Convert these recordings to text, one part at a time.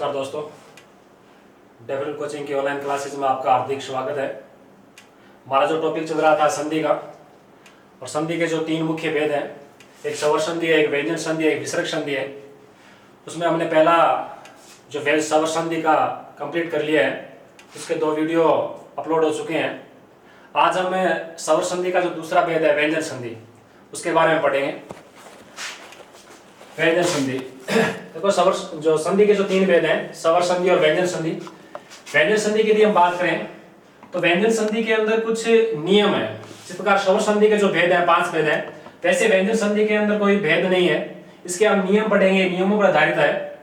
नमस्कार दोस्तों, develop coaching की ऑनलाइन क्लासेस में आपका हार्दिक स्वागत है। हमारा जो टॉपिक चल रहा था संधि का, और संधि के जो तीन मुख्य भेद हैं, एक सवर संधि है, एक व्यंजन संधि है, एक विसर्ग संधि है। उसमें हमने पहला जो भेद सवर संधि का कंप्लीट कर लिया है, उसके 2 वीडियो अपलोड हो चुके हैं। आज हम सवर संधि का जो दूसरा भेद है व्यंजन संधि, उसके बारे में पढ़ेंगे। व्यंजन संधि देखो, सवर जो संधि के जो 3 भेद हैं, सवर संधि और व्यंजन संधि। व्यंजन संधि की यदि हम बात करें तो व्यंजन संधि के अंदर कुछ नियम है। जिस प्रकार सवर संधि के जो भेद हैं 5 भेद हैं, वैसे व्यंजन संधि के अंदर कोई भेद नहीं है। इसके हम नियम पढ़ेंगे, नियमों पर आधारित है।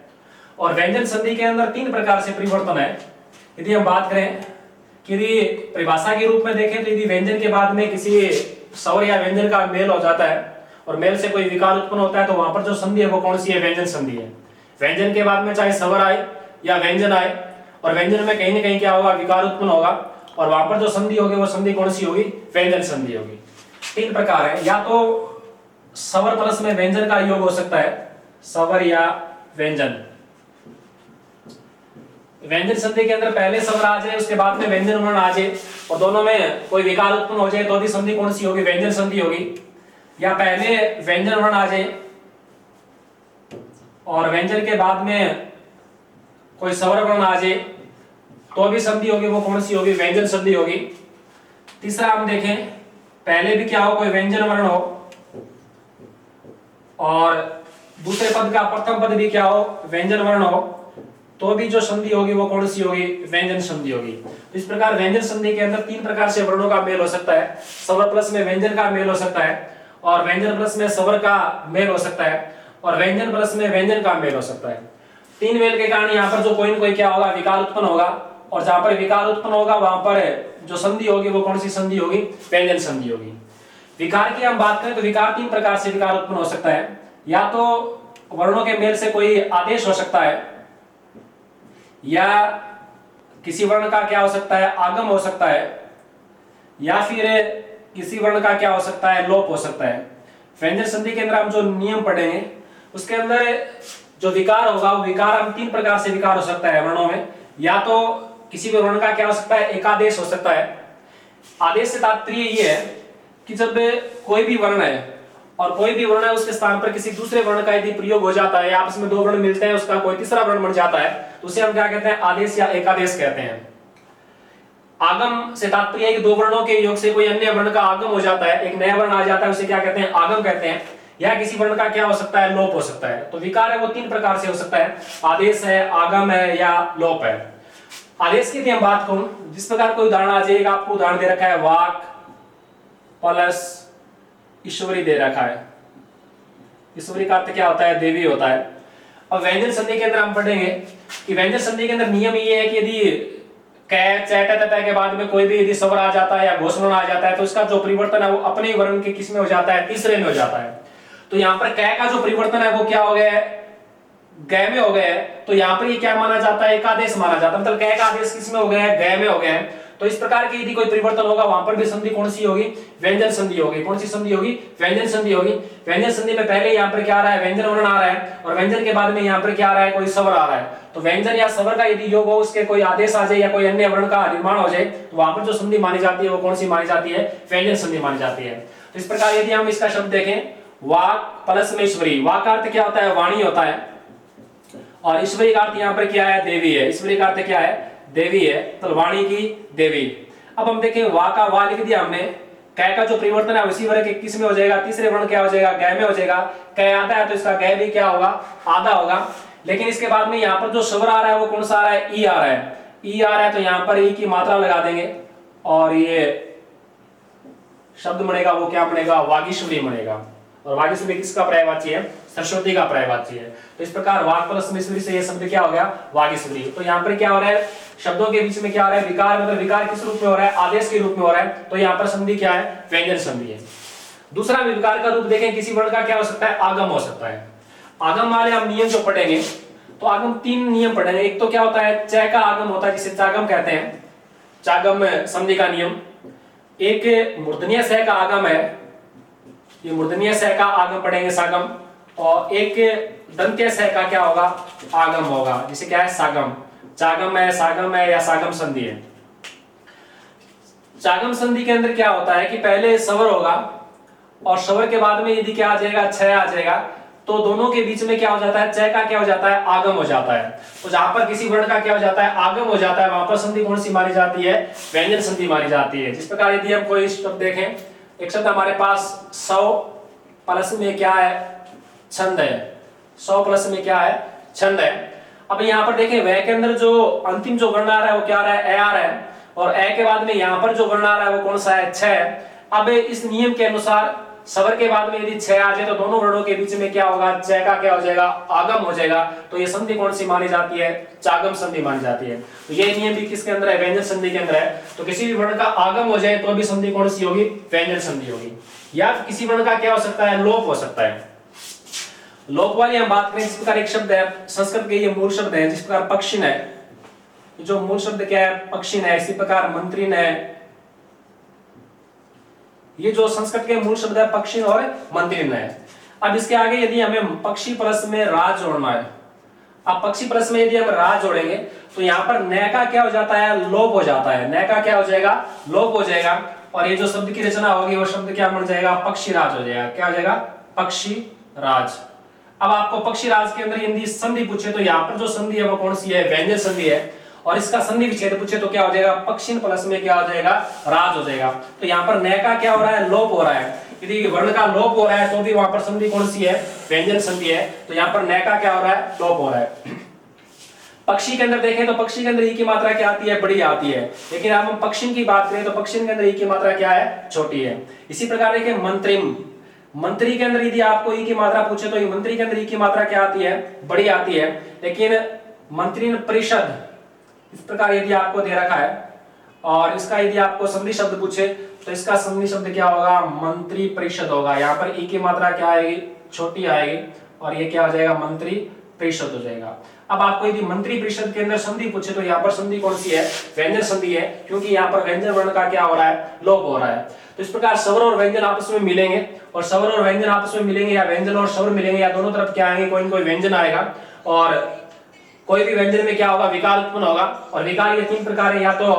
और व्यंजन संधि के अंदर 3 प्रकार से परिवर्तन है। यदि हम बात करें कि यदि परिभाषा के रूप में देखें तो यदि व्यंजन के बाद में किसी स्वर या व्यंजन का मेल हो जाता है और मेल से कोई विकार उत्पन्न होता है, तो वहां पर जो संधि है वो कौन सी है? व्यंजन संधि है। व्यंजन के बाद में चाहे स्वर आए या व्यंजन आए, और व्यंजन में कहीं ना कहीं क्या होगा? विकार उत्पन्न होगा, और वहां पर जो संधि होगी वो संधि कौन सी होगी? व्यंजन संधि होगी। 3 प्रकार है, या तो स्वर प्लस में व्यंजन का योग हो सकता है, स्वर या व्यंजन। व्यंजन संधि के अंदर पहले स्वर आ जाए, उसके बाद में व्यंजन वर्ण आ जाए, और दोनों में कोई विकार उत्पन्न हो जाए, तो भी संधि कौन सी होगी? व्यंजन संधि होगी। या पहले व्यंजन वर्ण आ जाए और व्यंजन के बाद में कोई स्वर वर्ण आ जाए, तो भी संधि होगी, वो कौन सी होगी? व्यंजन संधि होगी। तीसरा हम देखें, पहले भी क्या हो? कोई व्यंजन वर्ण हो, और दूसरे पद का प्रथम पद भी क्या हो? व्यंजन वर्ण हो, तो भी जो संधि होगी वो कौन सी होगी? व्यंजन संधि होगी। तो इस प्रकार व्यंजन संधि के अंदर 3 प्रकार से वर्णों का मेल हो सकता है। स्वर प्लस में व्यंजन का मेल हो सकता है, और व्यंजन प्लस में स्वर का मेल हो सकता है, और व्यंजन प्लस में व्यंजन का मेल हो सकता है। 3 मेल के कारण यहाँ पर जो कोई न कोई क्या होगा? विकार उत्पन्न होगा, और जहां पर विकार उत्पन्न होगा वहां पर जो संधि होगी वो कौन सी संधि होगी? व्यंजन संधि होगी। विकार की हम बात करें तो विकार 3 प्रकार से विकार उत्पन्न हो सकता है। या तो वर्णों के मेल से कोई आदेश हो सकता है, या किसी वर्ण का क्या हो सकता है? आगम हो सकता है, या फिर किसी वर्ण का क्या हो सकता है? लोप हो सकता है। व्यंजन संधि के अंदर हम जो नियम पढ़ेंगे उसके अंदर जो विकार होगा वो विकार हम 3 प्रकार से विकार हो सकता है वर्णों में। या तो किसी भी वर्ण का क्या हो सकता है? एकादेश हो सकता है। आदेश से तात्पर्य ये है कि जब कोई भी वर्ण है और कोई भी वर्ण है उसके स्थान पर किसी दूसरे वर्ण का यदि प्रयोग हो जाता है, या आपस में 2 वर्ण मिलते हैं, उसका कोई तीसरा वर्ण बन जाता है, तो उसे हम क्या कहते हैं? आदेश या एकादेश कहते हैं। आगम से तात्पर्य है कि 2 वर्णों के योग से कोई अन्य वर्ण का आगम हो जाता है, एक नया वर्ण आ जाता है, उसे क्या कहते हैं? आगम कहते हैं। या किसी वर्ण का क्या हो सकता है? लोप हो सकता है। तो विकार है वो 3 प्रकार से हो सकता है, आदेश है, आगम है, या लोप है। आदेश की यदि हम बात करूं, जिस प्रकार कोई उदाहरण आ जाएगा, आपको उदाहरण दे रखा है वाक प्लस ईश्वरी दे रखा है। ईश्वरी का अर्थ क्या होता है? देवी होता है। अब व्यंजन संधि के अंदर हम पढ़ेंगे कि व्यंजन संधि के अंदर नियम ये है कि यदि कै चैट तय के बाद में कोई भी यदि स्वर आ जाता है या घोषवर्ण आ जाता है, तो इसका जो परिवर्तन है वो अपने वर्ण के किस में हो जाता है? तीसरे में हो जाता है। तो यहाँ पर कै का जो परिवर्तन है वो क्या हो गया है? गै में हो गया है। तो यहाँ पर ये क्या माना जाता है? एकादेश माना जाता है। मतलब कै का आदेश किस में हो गया है? गै में हो गया है। तो इस प्रकार की यदि कोई परिवर्तन होगा वहां पर भी संधि कौन सी होगी? व्यंजन संधि होगी। कौन सी संधि होगी? व्यंजन संधि होगी। व्यंजन संधि में पहले यहाँ पर क्या आ रहा है? व्यंजन वर्ण आ रहा है, और व्यंजन के बाद में यहाँ पर क्या आ रहा है? कोई स्वर आ रहा है। तो व्यंजन या स्वर का यदि योग हो, उसके कोई आदेश आ जाए या कोई अन्य वर्ण का निर्माण हो जाए, तो वहां पर जो संधि मानी जाती है वो कौन सी मानी जाती है? व्यंजन संधि मानी जाती है। तो इस प्रकार यदि हम इसका शब्द देखें, वाक प्लस में ईश्वरी। वाक का अर्थ क्या होता है? वाणी होता है, और ईश्वरी का अर्थ यहाँ पर क्या है? देवी है। ईश्वरी का अर्थ क्या है? देवी है, तो वाणी की देवी। अब हम देखें, वा का वा लिख दिया हमने, कै का जो परिवर्तन है उसी वर्ग के किस में हो जाएगा? तीसरे वर्ण क्या हो जाएगा? गै में हो जाएगा। कै आधा है तो इसका गै भी क्या होगा? आधा होगा। लेकिन इसके बाद में यहाँ पर जो स्वर आ रहा है वो कौन सा आ रहा है? ई आ रहा है। ई आ रहा है तो यहाँ पर ई की मात्रा लगा देंगे, और ये शब्द बनेगा वो क्या बनेगा? वागीश्वरी बनेगा। और वागीश्वरी किसका पर्यायवाची है? सरस्वती का पर्यायवाची है। तो इस प्रकार वाक प्लस ईश्वरी से ये शब्द क्या हो गया? वागीश्वरी। तो यहाँ पर क्या हो रहा है? शब्दों के बीच में क्या हो रहा है? विकार। मतलब विकार किस रूप में हो रहा है? आदेश के रूप में हो रहा है। तो यहाँ पर संधि क्या है? व्यंजन संधि है। दूसरा विकार का रूप देखें, किसी वर्ण का क्या हो सकता है? आगम हो सकता है। आगम वाले हम नियम जो पढ़ेंगे, तो आगम 3 नियम पढ़ेंगे। एक तो क्या होता है? चय का आगम होता है, जिसे चागम कहते हैं, चागम संधि का नियम। एक मूर्धन्य सह का आगम है, ये मूर्धन्य सह का आगम पढ़ेंगे, सागम। और एक दंत्य स का क्या होगा, आगम होगा, जिसे क्या है सागम। चागम है, सागम है या सागम संधि है। चागम संधि के अंदर क्या होता है कि पहले स्वर होगा और स्वर के बाद में यदि क्या आ जाएगा, छ आ जाएगा, तो दोनों के बीच में क्या हो जाता है, च का क्या हो जाता है, आगम हो जाता है। तो जहां पर किसी वर्ण का क्या हो जाता है, आगम हो जाता है, वहां पर संधि कौन सी मानी जाती है, व्यंजन संधि मानी जाती है। जिस प्रकार यदि हम कोई शब्द देखें, एक शब्द हमारे पास 100 प्लस में क्या है, छंद है। 100 प्लस में क्या है, छंद है। अब यहाँ पर देखें वह के अंदर जो अंतिम जो वर्ण आ रहा है वो क्या आ रहा है, ए आ रहा है, और ए के बाद में यहाँ पर जो वर्ण आ रहा है वो कौन सा है, छ है। अब इस नियम के अनुसार स्वर के बाद में यदि छ आ जाए तो दोनों वर्णों के बीच में क्या होगा, च का क्या हो जाएगा, आगम हो जाएगा। तो ये संधि कौन सी मानी जाती है, चागम संधि मानी जाती है। तो ये नियम भी किसके अंदर है, व्यंजन संधि के अंदर है। तो किसी भी वर्ण का आगम हो जाए तो भी संधि कौन सी होगी, व्यंजन संधि होगी। या किसी वर्ण का क्या हो सकता है, लोप हो सकता है। लोप वाली हम बात करें, जिस प्रकार एक शब्द है, संस्कृत के ये मूल शब्द है, जिस प्रकार पक्षिण है, जो मूल शब्द क्या है, पक्षिण है। इसी प्रकार मंत्रिण है, ये जो संस्कृत के मूल शब्द है पक्षिण और मंत्रिण है। अब इसके आगे यदि हमें पक्षी प्लस में राज जोड़ना है, अब पक्षी प्लस में यदि हम राज जोड़ेंगे तो यहाँ पर न का क्या हो जाता है, लोप हो जाता है। न का क्या हो जाएगा, लोप हो जाएगा, और ये जो शब्द की रचना होगी वो शब्द क्या बन जाएगा, पक्षी राज हो जाएगा। क्या हो जाएगा, पक्षी राज। अब आपको पक्षी राज के अंदर यदि संधि पूछे तो यहाँ पर जो संधि है वो कौन सी है, व्यंजन संधि है। और इसका संधि विच्छेद पूछे तो क्या हो जाएगा, पक्षिण प्लस में क्या हो जाएगा, राज हो जाएगा। तो यहाँ पर न का क्या हो रहा है, लोप हो रहा है। यदि वर्ण का लोप हो रहा है तो भी वहां पर संधि कौन सी है, व्यंजन संधि है। तो यहाँ पर न का क्या हो रहा है, लोप हो रहा है। पक्षी के अंदर देखें तो पक्षी के अंदर ई की मात्रा क्या आती है, बड़ी आती है। लेकिन अब हम पक्षिण की बात करें तो पक्षिण के अंदर ई की मात्रा क्या है, छोटी है। इसी प्रकार देखिए मंत्रिम, मंत्री के अंदर यदि आपको ई की मात्रा पूछे तो ये मंत्री के अंदर ई की मात्रा क्या आती है, बड़ी आती है। लेकिन मंत्रिण परिषद, इस प्रकार यदि आपको दे रखा है और इसका यदि आपको संधि शब्द पूछे तो इसका संधि शब्द क्या होगा, मंत्री परिषद होगा। यहाँ पर ई की मात्रा क्या आएगी, छोटी आएगी, और ये क्या हो जाएगा, मंत्री परिषद हो जाएगा। अब आपको यदि मंत्री परिषद के अंदर संधि पूछे तो यहाँ पर संधि कौन सी है, व्यंजन संधि है, क्योंकि यहाँ पर व्यंजन वर्ण का क्या हो रहा है, लोप हो रहा है। तो इस प्रकार स्वर और व्यंजन आपस में मिलेंगे, और स्वर और व्यंजन आपस में मिलेंगे या व्यंजन और स्वर मिलेंगे, या दोनों तरफ क्या आएंगे, कोई न कोई व्यंजन आएगा, और कोई भी व्यंजन में क्या होगा, विकाल उत्पन्न होगा। और विकाल ये तीन प्रकार है, या तो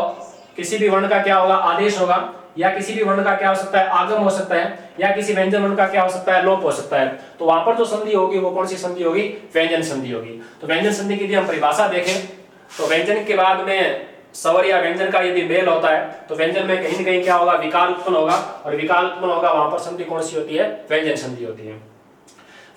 किसी भी वर्ण का क्या होगा, आदेश होगा, या किसी भी वर्ण का क्या हो सकता है, आगम हो सकता है, या किसी व्यंजन वर्ण का क्या हो सकता है, लोप हो सकता है। तो वहां पर जो संधि होगी वो कौन सी संधि होगी, व्यंजन संधि होगी। तो व्यंजन संधि की यदि हम परिभाषा देखें तो व्यंजन के बाद में स्वर या व्यंजन का यदि मेल होता है तो व्यंजन में कहीं न कहीं क्या होगा, विकाल उत्पन्न होगा, और विकाल उत्पन्न होगा वहां पर संधि कौन सी होती है, व्यंजन संधि होती है।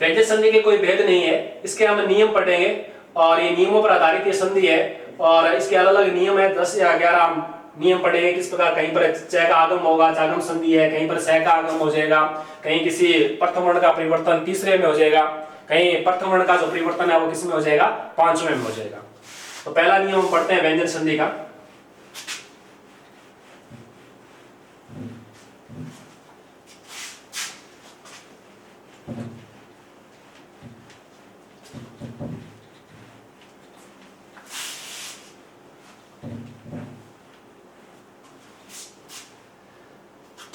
व्यंजन संधि के कोई भेद नहीं है, इसके हम नियम पढ़ेंगे और ये नियमों पर आधारित ये संधि है, और इसके अलग अलग नियम है, 10 या 11 नियम पढ़ेंगे। किस प्रकार कहीं पर च का आगम होगा, चागम संधि है, कहीं पर स का आगम हो जाएगा, कहीं किसी प्रथम वर्ण का परिवर्तन तीसरे में हो जाएगा, कहीं प्रथम वर्ण का जो परिवर्तन है वो किस में हो जाएगा, पांचवें में हो जाएगा। तो पहला नियम हम पढ़ते हैं व्यंजन संधि का।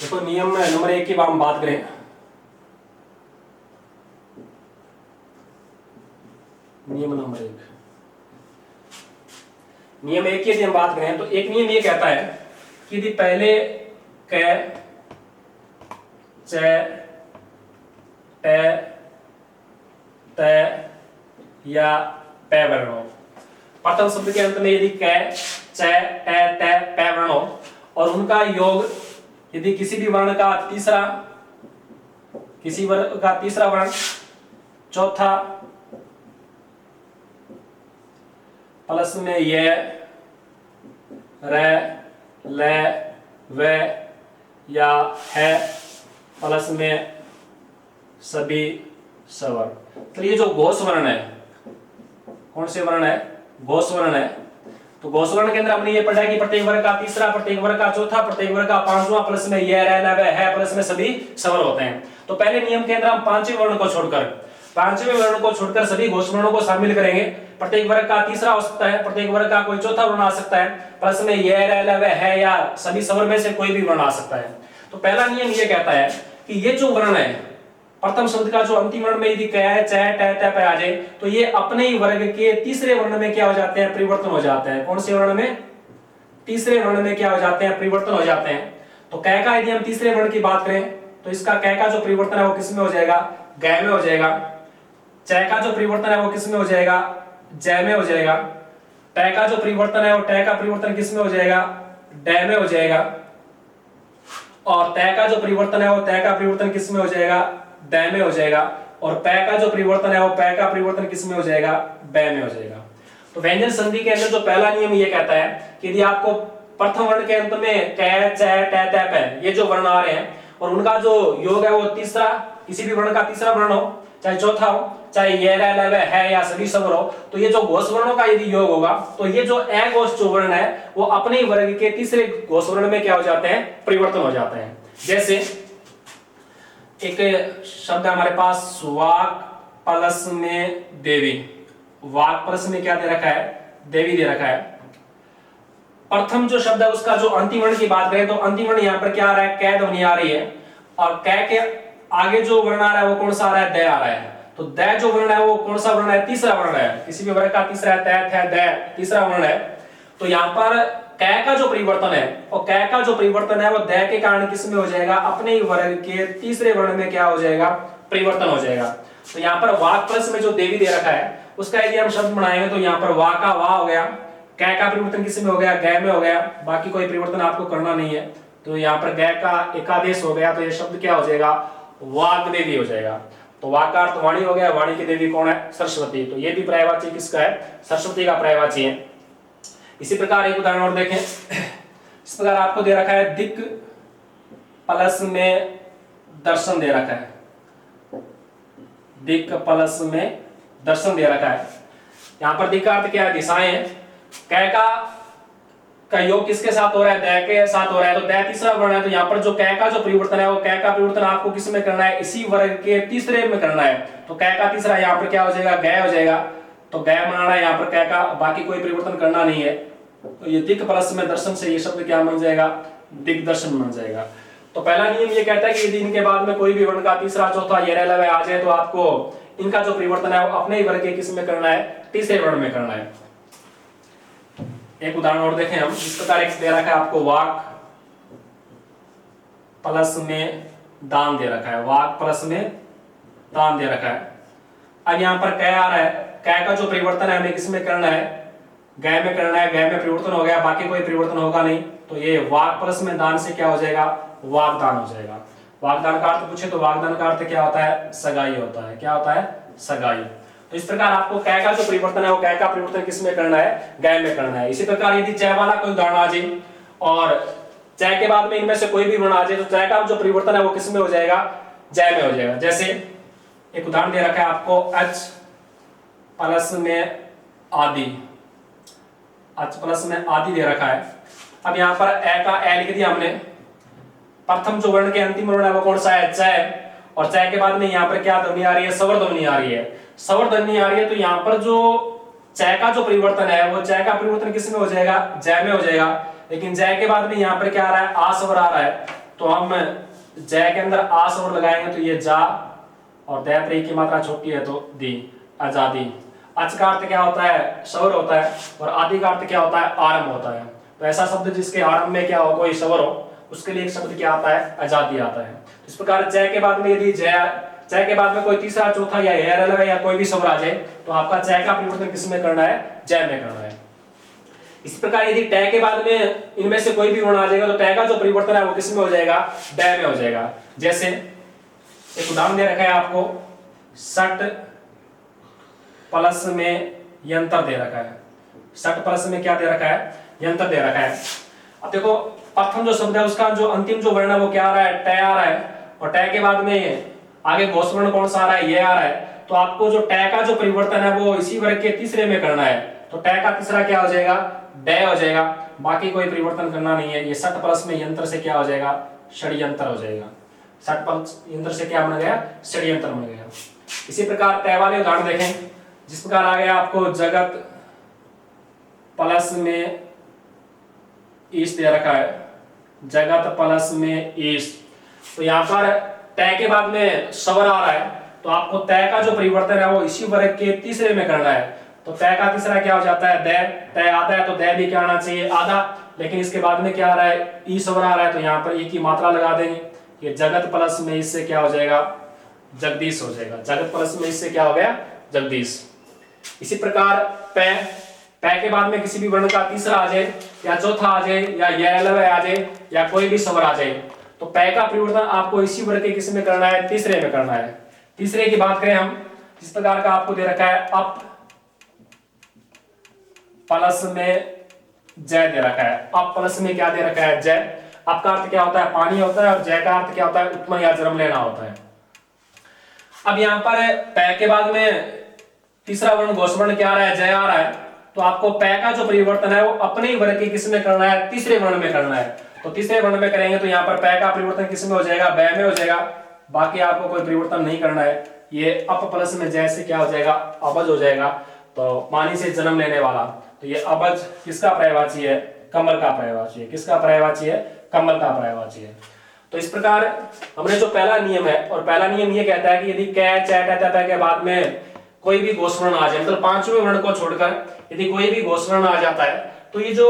देखो नियम नंबर 1 की हम बात करें, नियम नंबर 1, नियम 1 की यदि हम बात करें तो एक नियम ये कहता है कि यदि पहले क, च, ट, त या प वर्ण हो, प्रथम शब्द के अंत में यदि क, च, ट, त, प वर्ण हो, और उनका योग यदि किसी भी वर्ण का तीसरा, किसी वर्ण का तीसरा वर्ण, चौथा प्लस में ये, र, ल, व या है प्लस में सभी सवर्ण। तो ये जो घोष वर्ण है, कौन से वर्ण है, घोष वर्ण है। तो घोष वर्ण के अंदर हमने ये पढ़ा कि प्रत्येक वर्ग का तीसरा, प्रत्येक वर्ग का चौथा, प्रत्येक वर्ग का पांचवा प्लस में ये, र, ल, व, है प्लस में सभी सवर्ण होते हैं। तो पहले नियम के अंदर हम पांचवें वर्ण को छोड़कर सभी घोष वर्णों को शामिल करेंगे। प्रत्येक वर्ग का तीसरा हो सकता है, प्रत्येक वर्ग का कोई चौथा वर्ण आ सकता है, प्लस में ये, र, ल, व, है या सभी सवर्ण में से कोई भी वर्ण आ सकता है। तो पहला नियम ये कहता है कि ये जो वर्ण है, प्रथम शब्द का जो अंतिम वर्ण में यदि क है, च है, ट, त, प आ जाए तो ये अपने ही वर्ग के तीसरे वर्ण में क्या हो जाते हैं, परिवर्तन हो जाते हैं। कौन से वर्ण में? तीसरे वर्ण में क्या हो जाते हैं, परिवर्तन हो जाते हैं। तो क का यदि हम तीसरे वर्ण की बात करें तो इसका क का जो परिवर्तन है वो किस में हो जाएगा, ग में हो जाएगा। च का जो परिवर्तन है वो किस में हो जाएगा, ज में हो जाएगा। ट का जो परिवर्तन है वो ट का परिवर्तन किस में हो जाएगा, ड में हो जाएगा। और त का जो परिवर्तन है वो त का परिवर्तन किस में हो जाएगा, द में हो जाएगा। और प का जो परिवर्तन है वो प का परिवर्तन किस में हो जाएगा, ब में हो जाएगा। तो व्यंजन संधि के अंदर जो पहला नियम ये कहता है कि यदि आपको प्रथम वर्ण के अंत में क, च, ट, त, प ये जो वर्ण आ रहे हैं और उनका जो योग है वो तीसरा, किसी भी वर्ण का तीसरा वर्ण हो, चाहे चौथा हो, चाहे ये ल, है या सभी स्वर हो, तो ये जो घोष वर्णों का यदि योग होगा तो ये जो अघोष जो वर्ण है वो अपने ही वर्ग के तीसरे घोष वर्ण में क्या हो जाते हैं, परिवर्तन हो जाते हैं। जैसे एक शब्द है हमारे पास वाक प्लस में देवी। वाक प्लस में क्या दे रखा है, देवी दे रखा है। प्रथम जो शब्द है उसका जो अंतिम वर्ण की बात करें तो अंतिम वर्ण यहाँ पर क्या आ रहा है, कै ध्वनि आ रही है। और कै के आगे जो वर्ण आ रहा है वो कौन सा आ रहा है, द आ रहा है। तो द जो वर्ण है वो कौन सा वर्ण है, तीसरा वर्ण है। किसी भी वर्ग का तीसरा है, त, थ, द तीसरा वर्ण है। तो यहाँ पर कै का जो परिवर्तन है और कै का जो परिवर्तन है वो द के कारण किस में हो जाएगा, अपने ही वर्ग के तीसरे वर्ण में क्या हो जाएगा, परिवर्तन हो जाएगा। तो यहाँ पर वाक प्लस में जो देवी दे रखा है उसका यदि हम शब्द बनाएंगे तो यहाँ पर वा का वा हो गया, कै का परिवर्तन किस में हो गया, ग में हो गया। बाकी कोई परिवर्तन आपको करना नहीं है। तो यहाँ पर ग का एकादेश हो गया तो ये शब्द क्या हो जाएगा, वाग देवी हो जाएगा। तो वाक का अर्थ वाणी हो गया, वाणी की देवी कौन है, सरस्वती। तो ये भी पर्यायवाची किसका है, सरस्वती का पर्यायवाची है। इसी प्रकार एक उदाहरण और देखें। इस प्रकार आपको दे रखा है दिक् प्लस में दर्शन दे रखा है। दिक् प्लस में दर्शन दे रखा है। यहाँ पर दिक् का अर्थ क्या है, दिशाएं हैं। कै का योग किसके साथ हो रहा है, द के साथ हो रहा है। तो द तीसरा वर्ण है तो यहाँ पर जो कै का जो परिवर्तन है वो कै का परिवर्तन आपको किस में करना है, इसी वर्ग के तीसरे में करना है। तो कै का तीसरा यहाँ पर क्या हो जाएगा, ग हो जाएगा। तो ग बनाना है यहाँ पर कै का, बाकी कोई परिवर्तन करना नहीं है। तो ये दिक् प्लस में दर्शन से ये शब्द क्या बन जाएगा, दिग्दर्शन बन जाएगा। तो पहला नियम ये कहता है कि यदि इनके बाद में कोई भी वर्ण का तीसरा चौथा ये लव आ जाए तो आपको इनका जो परिवर्तन है वो अपने ही वर्ग के किस में करना है, तीसरे वर्ण में करना है। एक उदाहरण और देखें हम। इस प्रकार एक दे रखा है आपको वाक प्लस में दान दे रखा है, वाक प्लस में दान दे रखा है। अब यहाँ पर कै आ रहा है, कै का जो परिवर्तन है हमें किस में करना है, ग में करना है। ग में परिवर्तन हो गया, बाकी कोई परिवर्तन होगा नहीं। तो ये वाक प्लस में दान से क्या हो जाएगा, वागदान हो जाएगा। वागदान का अर्थ पूछे तो वागदान का अर्थ क्या होता है, सगाई होता है। क्या होता है, सगाई। तो इस प्रकार आपको कै का जो परिवर्तन है वो कै का परिवर्तन किस में करना है, ग में करना है। इसी प्रकार यदि च वाला कोई उदाहरण आ जाए और च के बाद में इनमें से कोई भी वर्ण आ जाए तो च का जो परिवर्तन है वो किस में हो जाएगा, ज में हो जाएगा। जैसे एक उदाहरण दे रखा है आपको अच प्लस में आदि। अच प्लस में आदि दे रखा है। अब यहाँ पर ए का ए लिख दिया हमने। प्रथम जो वर्ण के अंतिम वर्ण है वो कौन सा है, च है। और च के बाद में यहाँ पर क्या ध्वनि आ रही है, स्वर ध्वनि आ रही है। स्वर ध्वनि आ रही है तो यहाँ पर जो च का जो परिवर्तन है वो च का परिवर्तन किस में हो जाएगा, ज में हो जाएगा। लेकिन ज के बाद में यहाँ पर क्या आ रहा है, आ स्वर आ रहा है। तो हम ज के अंदर आ स्वर लगाएंगे तो ये जा, और द पर की मात्रा छोटी है तो दी, आजादी। अच का अर्थ क्या होता है, स्वर होता है। और आदि का अर्थ क्या होता है, आरंभ होता है। तो ऐसा शब्द जिसके आरंभ में क्या हो, कोई स्वर हो, उसके लिए एक शब्द क्या आता है, आजादी आता है। इस प्रकार च के बाद में यदि च के बाद में कोई तीसरा चौथा या कोई भी स्वर आ जाए तो आपका च का परिवर्तन किस में करना है, ज में करना है। इस प्रकार यदि ट के बाद में इनमें से कोई भी वर्ण आ जाएगा तो ट का जो परिवर्तन है वो किस में हो जाएगा, ड में हो जाएगा। जैसे एक उदाहरण दे रखा है आपको, सट प्लस में यंत्र दे रखा है। सट प्लस में क्या दे रखा है, यंत्र दे रखा है। अब देखो प्रथम जो शब्द है उसका जो अंतिम जो वर्ण है वो क्या आ रहा है, ट आ रहा है। और ट के बाद में आगे घोष वर्ण कौन सा आ रहा है, ये आ रहा है। तो आपको जो ट का जो परिवर्तन है वो इसी वर्ग के तीसरे में करना है। तो ट का तीसरा क्या हो जाएगा, ड हो जाएगा। बाकी कोई परिवर्तन करना नहीं है। ये सट प्लस में यंत्र से क्या हो जाएगा, षड्यंत्र हो जाएगा। सट प्लस यंत्र से क्या बन गया, षड्यंत्र बन गया। इसी प्रकार त वाले उदाहरण देखें। जिस प्रकार आ गया आपको जगत प्लस में ईश दे रखा है, जगत प्लस में ईश। तो यहाँ पर तय के बाद में स्वर आ रहा है तो आपको तय का जो परिवर्तन है वो इसी वर्ग के तीसरे में करना है। तो तय का तीसरा क्या हो जाता है, दय। तय आधा है तो दय भी क्या आना चाहिए, आधा। लेकिन इसके बाद में क्या आ रहा है, ई स्वर आ रहा है तो यहाँ पर ई की मात्रा लगा देंगे। ये जगत प्लस में इससे क्या हो जाएगा, जगदीश हो जाएगा। जगत प्लस में इससे क्या हो गया, जगदीश। इसी प्रकार पै, पै के बाद में किसी भी वर्ण का तीसरा आ जाए या चौथा आ जाए या यलव आ जाए या कोई भी स्वर आ जाए तो पै का परिवर्तन आपको इसी वर्ग के किस में करना है, तीसरे में करना है। तीसरे की बात करें हम, जिस प्रकार का आपको दे रखा है अप प्लस में जय दे रखा है। अप प्लस में क्या दे रखा है, जय। अप का अर्थ क्या होता है, पानी होता है, और जय का अर्थ क्या होता है, उत्पन्न या जन्म लेना होता है। अब यहाँ पर पै के बाद में तीसरा वर्ण घोषवर्ण क्या आ रहा है, जय आ रहा है, तो आपको पै का जो परिवर्तन है वो अपने ही वर्ग के किस में करना है, तीसरे वर्ण में करना है। तो तीसरे वर्ण में करेंगे तो यहाँ पर पै का परिवर्तन किस में हो जाएगा, बै में हो जाएगा। बाकी आपको कोई परिवर्तन नहीं करना है। ये अप प्लस में जय से क्या हो जाएगा, अबज हो जाएगा। तो पानी से जन्म लेने वाला, तो ये अबज किसका पर्यायवाची है, कमल का पर्यायवाची है। किसका पर्यायवाची है, कमल का पर्यायवाची है। तो इस प्रकार हमने जो पहला नियम है, और पहला नियम ये कहता है कि यदि कै च ट त के बाद में कोई भी घोषवर्ण आ जाए, मतलब पांचवें वर्ण को छोड़कर यदि कोई भी घोषवर्ण आ जाता है तो ये जो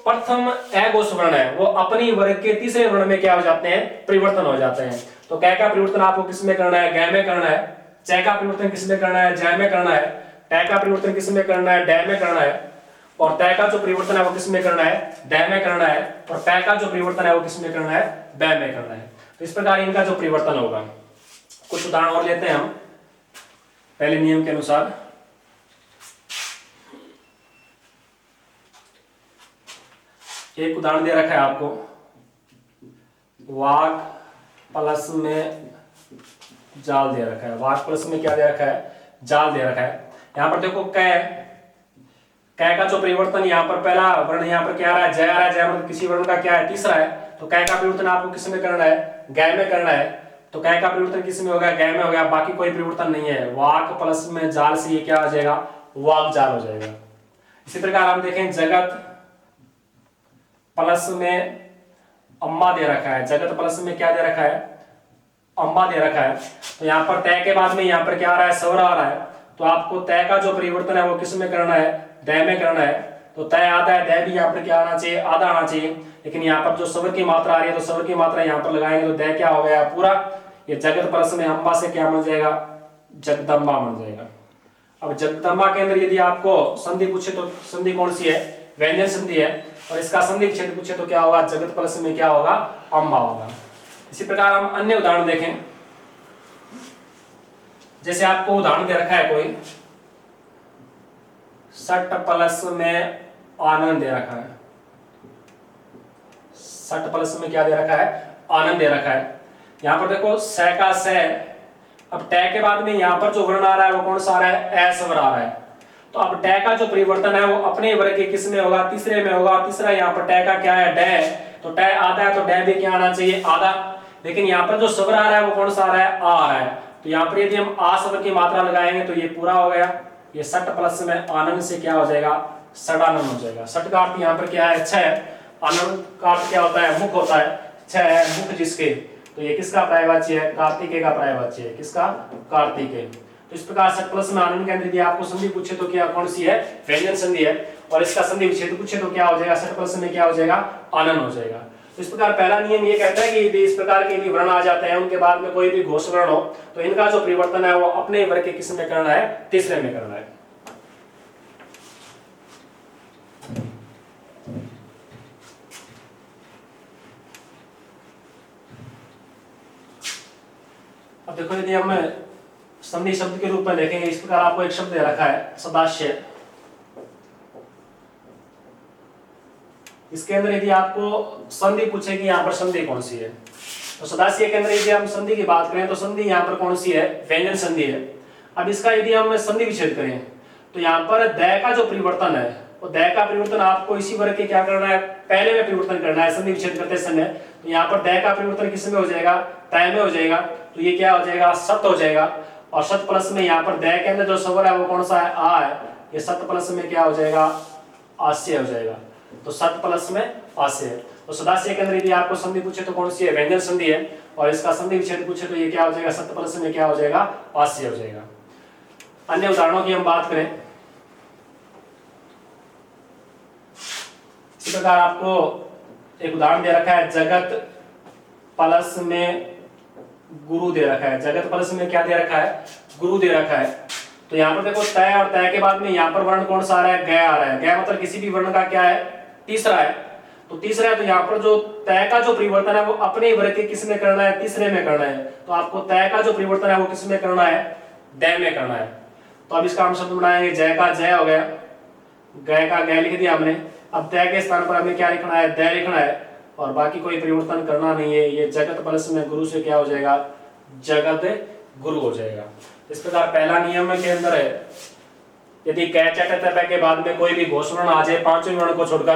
प्रथम अ घोषवर्ण है वो अपनी वर्ग के तीसरे वर्ण में क्या हो जाते हैं, परिवर्तन हो जाते हैं। तो कै का परिवर्तन आपको किस में करना है, गै में करना है। च का परिवर्तन किस में करना है, जय में करना है। ट का परिवर्तन किस में करना है, डै में करना है। और तय का जो परिवर्तन है वो किस में करना है, डै में करना है। और पै का जो परिवर्तन है वो किस में करना है, बै में करना है। तो इस प्रकार इनका जो परिवर्तन होगा, कुछ उदाहरण और लेते हैं हम पहले नियम के अनुसार। एक उदाहरण दे रखा है आपको, वाघ प्लस में जाल दे रखा है। वाघ प्लस में क्या दे रखा है, जाल दे रखा है। यहां पर देखो कै, कै का जो परिवर्तन यहाँ पर पहला वर्ण यहाँ पर क्या आ रहा है, जय आ रहा है। जय मतलब किसी वर्ण का क्या है, तीसरा है। तो कै का परिवर्तन आपको किस में करना है, गै में करना है। तो कै का परिवर्तन किस में होगा, गै में हो गया। बाकी कोई परिवर्तन नहीं है। वाक प्लस में जाल से ये क्या हो जाएगा, वाक जाल हो जाएगा। इसी प्रकार हम देखें जगत प्लस में अम्मा दे रखा है। जगत प्लस में क्या दे रखा है, अम्मा दे रखा है। तो यहाँ पर तय के बाद में यहाँ पर क्या आ रहा है, स्वर आ रहा है। तो आपको तय का जो परिवर्तन है वो किस में करना है, दय में करना है। तो तय आधा है, दय भी यहाँ पर क्या आना चाहिए, आधा आना चाहिए। लेकिन यहाँ पर जो स्वर की मात्रा आ रही है तो स्वर की मात्रा यहाँ पर लगाएंगे तो दय क्या हो गया पूरा। ये जगत प्लस में अम्बा से क्या बन जाएगा, जगदम्बा बन जाएगा। अब जगदम्बा के अंदर यदि आपको संधि पूछे तो संधि कौन सी है, व्यंजन संधि है। और इसका संधि विच्छेद पूछे तो क्या होगा, जगत प्लस में क्या होगा, अम्बा होगा। इसी प्रकार हम अन्य उदाहरण देखें। जैसे आपको उदाहरण दे रखा है कोई सट प्लस में आनंद दे रखा है। सट प्लस में क्या दे रखा है, आनंद दे रखा है। यहां पर देखो स का स। अब ट के बाद में यहां पर जो वर्ण आ रहा है वो कौन सा आ रहा है, ऐ स्वर आ रहा है। तो अब ट का जो परिवर्तन है वो अपने वर्ग के किस में होगा, तीसरे में होगा। तीसरा यहाँ पर ट का क्या है, ड। तो ट आधा है तो ड भी क्या आना चाहिए, आधा। लेकिन यहाँ पर जो स्वर आ रहा है वो कौन सा आ रहा है, आ आ रहा है। तो यहाँ पर यदि हम आ स्वर की मात्रा लगाएंगे तो ये पूरा हो गया। ये सट प्लस में आनंद से क्या हो जाएगा, सडानंद हो जाएगा। सट का अर्थ यहाँ पर क्या है, छह। आनंद का अर्थ क्या होता है, मुख होता है। छह है मुख जिसके, तो ये किसका पर्यायवाची है, कार्तिकेय का पर्यायवाची है। किसका, कार्तिकेय। तो इस प्रकार सट प्लस में आनंद के अंदर यदि आपको संधि पूछे तो क्या कौन सी है, व्यंजन संधि है। और इसका संधि विच्छेद पूछे तो क्या हो जाएगा, सट प्लस में क्या हो जाएगा, आनंद हो जाएगा। तो इस प्रकार पहला नियम ये कहता है कि यदि इस प्रकार के यदि वर्ण आ जाते हैं उनके बाद में कोई भी घोष वर्ण हो तो इनका जो परिवर्तन है वो अपने वर्ग के किस में करना है, तीसरे में करना है। अब देखो यदि हम संधि शब्द के रूप में देखेंगे, इस प्रकार आपको एक शब्द दे रखा है सदाशय। इसके अंदर यदि आपको संधि पूछे कि यहाँ पर संधि कौन सी है, तो सदाशय के अंदर यदि हम संधि की बात करें तो संधि यहाँ पर कौन सी है, व्यंजन संधि है। अब इसका यदि हम संधि विच्छेद करें तो यहाँ पर दय का जो परिवर्तन है वो दय का परिवर्तन आपको इसी वर्ग के क्या करना है, पहले में परिवर्तन करना है संधि विच्छेद करते समय। तो यहाँ पर दय का परिवर्तन किस में हो जाएगा, तय में हो जाएगा। तो ये क्या हो जाएगा, सत हो जाएगा। और सत प्लस में यहाँ पर दय के अंदर जो स्वर है वो कौन सा है, आ है। ये सत प्लस में क्या हो जाएगा, आस्य हो जाएगा। तो सत प्लस में आस्य है। तो सदाशय के अंदर यदि आपको संधि पूछे तो कौन सी है, व्यंजन संधि है, और इसका संधि विच्छेद पूछे तो ये क्या हो जाएगा, सत्य प्लस में क्या हो जाएगा, आस्य हो जाएगा। अन्य उदाहरणों की हम बात करें, इसी प्रकार आपको एक उदाहरण दे रखा है, जगत प्लस में गुरु दे रखा है। जगत प्लस में क्या दे रखा है, गुरु दे रखा है। तो यहाँ पर देखो तय और तय के बाद में यहाँ पर वर्ण कौन सा आ रहा है, गय आ रहा है। गय मतलब किसी भी वर्ण का क्या है, तीसरा है। तो तीसरा है तो यहाँ पर जो तय का जो परिवर्तन है वो अपने वर्ग के किस में करना है, तीसरे में करना है। तो आपको तय का जो परिवर्तन है वो किस में करना है, दय में करना है। तो अब इसका हम शब्द बनाएंगे, जय का जय हो गया, गय का गय लिख दिया हमने। अब तय के स्थान पर हमें क्या लिखना है, दय लिखना है, और बाकी कोई परिवर्तन करना नहीं है। ये जगत प्लस में गुरु से क्या हो जाएगा, जगत गुरु हो जाएगा। इस प्रकार पहला नियम के अंदर है, यदि कै चट तय के बाद में कोई भी घोष वर्ण आ जाए पांचवें वर्ण को छोड़कर,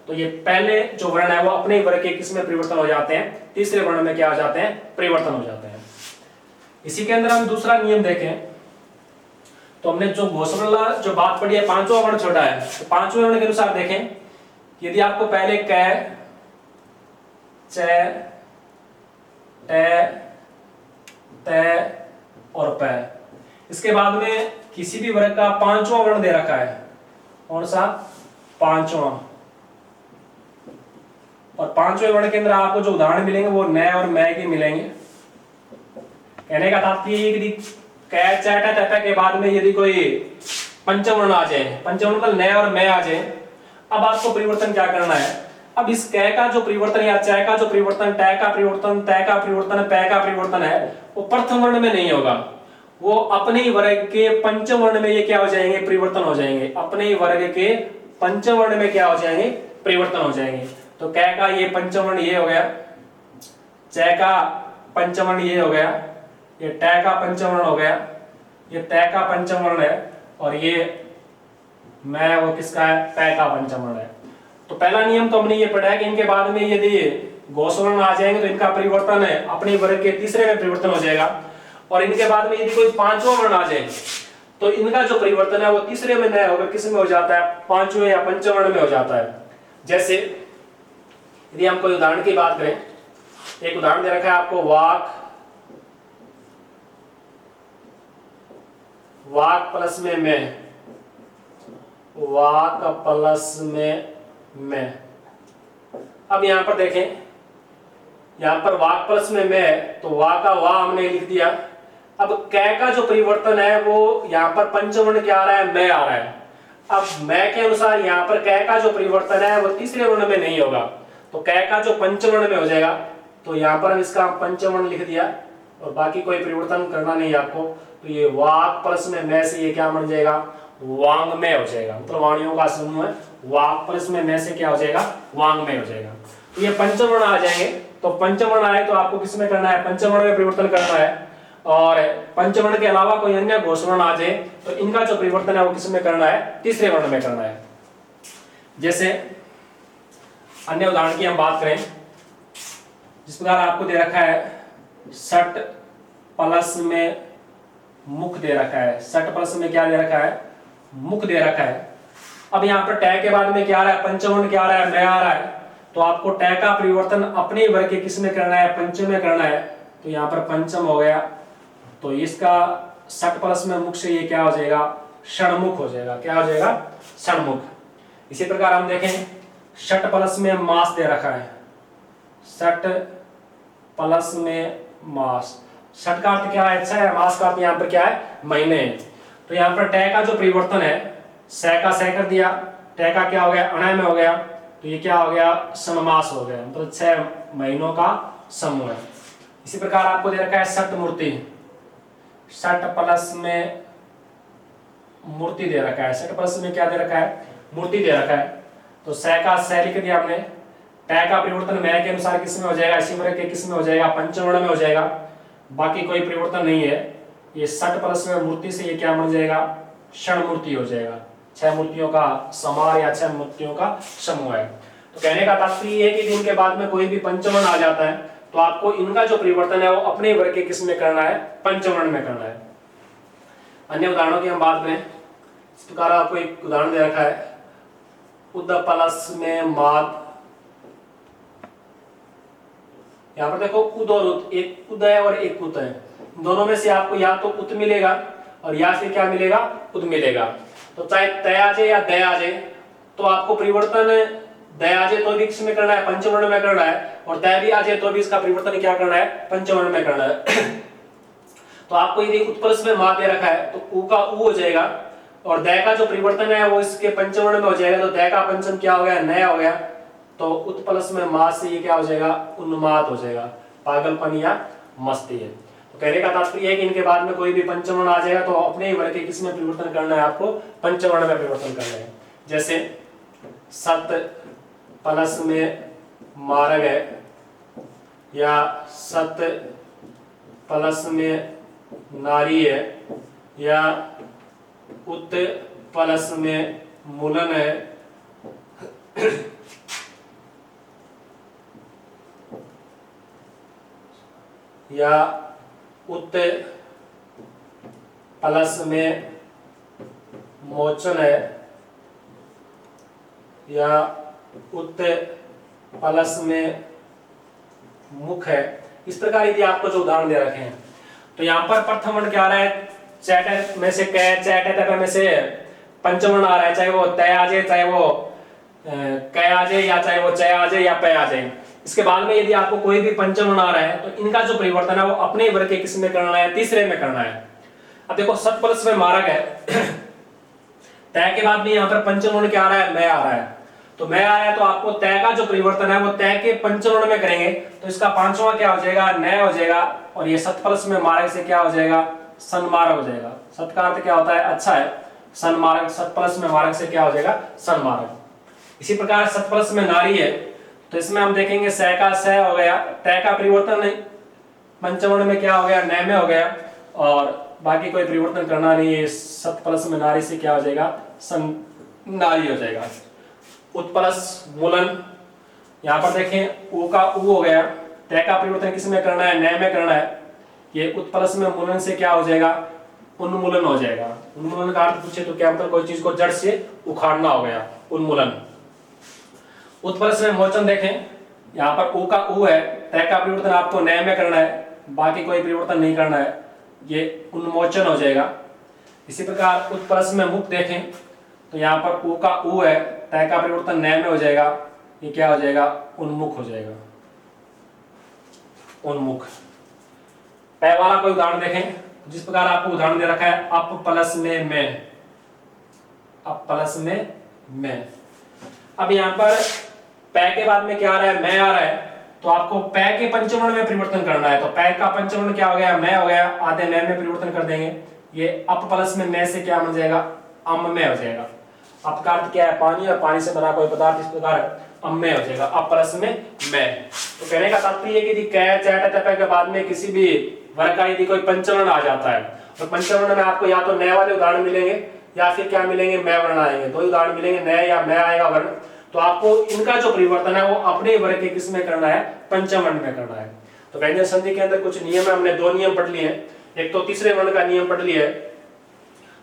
तो ये पहले जो वर्ण है वो अपने वर्ग के किस में परिवर्तन हो जाते हैं, तीसरे वर्ण में क्या हो जाते हैं, परिवर्तन हो जाते हैं। इसी के अंदर हम दूसरा नियम देखें तो हमने जो घोष वर्ण जो बात पढ़ी है, पांचवा वर्ण छोड़ा है, तो पांचवें वर्ण के अनुसार देखें, यदि आपको पहले कै च ट तय और पै, इसके बाद में किसी भी वर्ग का पांचवा वर्ण दे रखा है, कौन सा, पांचवा, और पांचवें वर्ण के अंदर आपको जो उदाहरण मिलेंगे वो नय और मैं के मिलेंगे। कहने का तात्पर्य यदि कै च ट तय के बाद में यदि कोई पंचम वर्ण आ जाए, पंचम वर्ण मतलब नय और मैं आ जाए, अब आपको परिवर्तन क्या करना है, अब इस कै का जो परिवर्तन या चय का जो परिवर्तन, टय का परिवर्तन, तय का परिवर्तन, पै का परिवर्तन है वो प्रथम वर्ण में नहीं होगा, वो अपने ही वर्ग के पंचम वर्ण में ये क्या हो जाएंगे, परिवर्तन हो जाएंगे। अपने ही वर्ग के पंचम वर्ण में क्या हो जाएंगे, परिवर्तन हो जाएंगे। तो कै का ये पंचम वर्ण ये हो गया, चय का पंचम वर्ण ये हो गया, ये टय का पंचम वर्ण हो गया, ये तय का पंचम वर्ण है, और ये मैं वो किसका है, पै का पंचम वर्ण है। तो पहला नियम तो हमने ये पढ़ा है कि इनके बाद में यदि घोष वर्ण आ जाएंगे तो इनका परिवर्तन है अपने वर्ग के तीसरे में परिवर्तन हो जाएगा, और इनके बाद में यदि कोई पांचवा वर्ण आ जाए तो इनका जो परिवर्तन है वो तीसरे में नहीं होगा, किस में हो जाता है, पांचवें या पंचम वर्ण में हो जाता है। जैसे यदि हम कोई उदाहरण की बात करें, एक उदाहरण दे रखा है आपको, वाक प्लस में मैं, वाक प्लस में मैं। अब यहां पर देखें, यहां पर वाक प्लस में मैं, तो वा का वा हमने लिख दिया। अब कै का जो परिवर्तन है वो यहां पर पंचवर्ण क्या आ रहा है, मैं आ रहा है। अब मैं के अनुसार यहां पर कै का जो परिवर्तन है वो तीसरे वर्ण में नहीं होगा, तो कै का जो पंचवर्ण में हो जाएगा, तो यहां पर हम इसका पंचवर्ण लिख दिया और बाकी कोई परिवर्तन करना नहीं आपको। तो ये वाक प्लस में मैं से ये क्या बन जाएगा, वांग्मय हो जाएगा, मतलब वाणियों का समूह है। वाक प्लस में मैं से क्या हो जाएगा, वांग्मय हो जाएगा। तो ये पंचवर्ण आ जाएंगे, तो पंचवर्ण आए तो आपको किस में करना है, पंचवर्ण में परिवर्तन करना है, और पंचवर्ण के अलावा कोई अन्य घोषवर्ण आ जाए तो इनका जो परिवर्तन है वो किस में करना है, तीसरे वर्ण में करना है। जैसे अन्य उदाहरण की हम बात करें, जिस प्रकार आपको दे रखा है सट प्लस में मुख दे रखा है, सट प्लस में क्या दे रखा है, मुख दे रखा है। अब यहाँ पर टय के बाद में क्या आ रहा है, पंचवर्ण क्या आ रहा है, मैं आ रहा है, तो आपको टय का परिवर्तन अपने वर्ग के किस में करना है, पंचम में करना है। तो यहाँ पर पंचम हो गया, तो इसका सट प्लस में मुख से ये क्या हो जाएगा, षणमुख हो जाएगा। क्या हो जाएगा, षणमुख। इसी प्रकार हम देखें, षट प्लस में मास दे रखा है, षट प्लस में मास, षट का अर्थ क्या है, अच्छा है, मास का अर्थ यहाँ पर क्या है, महीने। तो यहाँ पर टय का जो परिवर्तन है, स का स कर दिया, टय का क्या हो गया, अणय में हो गया, तो ये क्या हो गया, सममास हो गया, मतलब 6 महीनों का समूह है। इसी प्रकार आपको दे रखा है सट मूर्ति, सट प्लस में मूर्ति दे रखा है, सट प्लस में क्या दे रखा है, मूर्ति दे रखा है। तो स का स लिख दिया हमने, टय का परिवर्तन मैं के अनुसार किस में हो जाएगा, इसी वर्ग के किस में हो जाएगा, पंचवर्ण में हो जाएगा, बाकी कोई परिवर्तन नहीं है। ये सट प्लस में मूर्ति से ये क्या बन जाएगा, षण मूर्ति हो जाएगा, 6 मूर्तियों का समार या 6 मूर्तियों का समूह है। तो कहने का तात्पर्य है कि इनके बाद में कोई भी पंचवर्ण आ जाता है तो आपको इनका जो परिवर्तन है वो अपने वर्ग के किस में करना है, पंचवर्ण में करना है। अन्य उदाहरणों की हम बात करें, इस प्रकार आपको एक उदाहरण दे रखा है, उद प्लस में माद, यहाँ पर देखो उद और उत, एक उद है और एक उत है, दोनों में से आपको या तो उत मिलेगा और या फिर क्या मिलेगा, उद मिलेगा। तो चाहे तय आ जाए या दय आ जाए, तो आपको परिवर्तन दय आ जाए तो भी किसमें करना है, पंचवर्ण में करना है, और दय भी आ जाए तो भी इसका परिवर्तन क्या करना है, पंचवर्ण में करना है। तो आपको यदि उत्पलस में मा दे रखा है तो उ का उ हो जाएगा, और दय का जो परिवर्तन है वो इसके पंचवर्ण में हो जाएगा, तो दय का पंचम क्या हो गया, नय हो गया। तो उत्पलस में मा से ये क्या हो जाएगा, उन्माद हो जाएगा, पागलपन या मस्ती है। तो कहने का तात्पर्य है कि इनके बाद में कोई भी पंचवर्ण आ जाएगा तो अपने ही वर्ग के किसमें परिवर्तन करना है, आपको पंचवर्ण में परिवर्तन करना है। जैसे सत प्लस में मार्ग है, या सत प्लस में नारी है, या उत प्लस में मूलन है, या उत प्लस में मोचन है, या उत प्लस में मुख है। इस प्रकार यदि आपको जो उदाहरण दे रखे हैं, तो यहाँ पर प्रथम वर्ण क्या आ रहा है, चैट में से कै, चैट में से पंचवर्ण आ रहा है, चाहे वो तय आ जाए, चाहे वो कै आ जाए, या चाहे वो चय आ जाए या पै आ जाए। इसके बाद में यदि आपको कोई भी पंचवर्ण आ रहा है तो इनका जो परिवर्तन है वो अपने वर्ग के किस में करना है, तीसरे में करना है। अब देखो सत प्लस में मारक है, तय के बाद में यहाँ पर पंचवर्ण क्या आ रहा है, मैं आ रहा है। तो मैं आ रहा है तो आपको तय का जो परिवर्तन है वो तय के पंचवर्ण में करेंगे, तो इसका पांचवा क्या हो जाएगा, नय हो जाएगा, और ये सत प्लस में मारक से क्या हो जाएगा, सन्मारक हो जाएगा। सत का अर्थ क्या होता है, अच्छा है, सन्मारक, सत प्लस में मारक से क्या हो जाएगा, सन्मारक। इसी प्रकार सत प्लस में नारी है, तो इसमें हम देखेंगे स का स हो गया, तय का परिवर्तन पंचवर्ण में क्या हो गया, नय में हो गया, और बाकी कोई परिवर्तन करना नहीं है। सत प्लस में नारी से क्या हो जाएगा, सन नारी हो जाएगा। उत्प्लस मूलन, यहाँ पर देखें उ का उ हो गया, तय का परिवर्तन किस में करना है, नय में करना है। ये उत्प्लस में मूलन से क्या हो जाएगा, उन्मूलन हो जाएगा। उन्मूलन का अर्थ पूछे तो क्या मतलब, कोई चीज को जड़ से उखाड़ना हो गया, उन्मूलन। उत्प्लस में मोचन देखें, यहाँ पर उ का उ है, तय का परिवर्तन आपको नय में करना है, बाकी कोई परिवर्तन नहीं करना है, ये उन्मोचन हो जाएगा। इसी प्रकार उत्प्लस में मुख देखें, तो यहाँ पर उ का उ है, तय का परिवर्तन नय में हो जाएगा, ये क्या हो जाएगा, उन्मुख हो जाएगा, उन्मुख। पै वाला कोई उदाहरण देखें, जिस प्रकार आपको उदाहरण दे रखा है अप प्लस में मैं, अप प्लस में मैं। अब यहाँ पर पै के बाद में क्या आ रहा है, मैं आ रहा है, तो आपको पै के पंचवर्ण में परिवर्तन करना है। तो पै का पंचवर्ण क्या हो गया, मैं हो गया, आधे मैं में परिवर्तन कर देंगे, ये अप प्लस में मैं से क्या बन जाएगा, अम में हो जाएगा। अप का अर्थ क्या है, पानी, और पानी से बना कोई पदार्थ, इस प्रकार अम में हो जाएगा, अप प्लस में मैं। तो कहने का तात्पर्य है कि कै, चैट, तपै के बाद में किसी भी वर्ग का यदि कोई पंचवर्ण आ जाता है, तो पंचवर्ण में आपको या तो नए वाले उदाहरण मिलेंगे या फिर क्या मिलेंगे, मैं वर्ण आएंगे, दो उदाहरण मिलेंगे, नए या मैं आएगा वर्ण। तो आपको इनका जो परिवर्तन है वो अपने वर्ग के किस में करना है, पंचवर्ण में करना है। तो व्यंजन संधि के अंदर कुछ नियम है, हमने दो नियम पढ़ लिए हैं, एक तो तीसरे वर्ण का नियम पढ़ लिया है,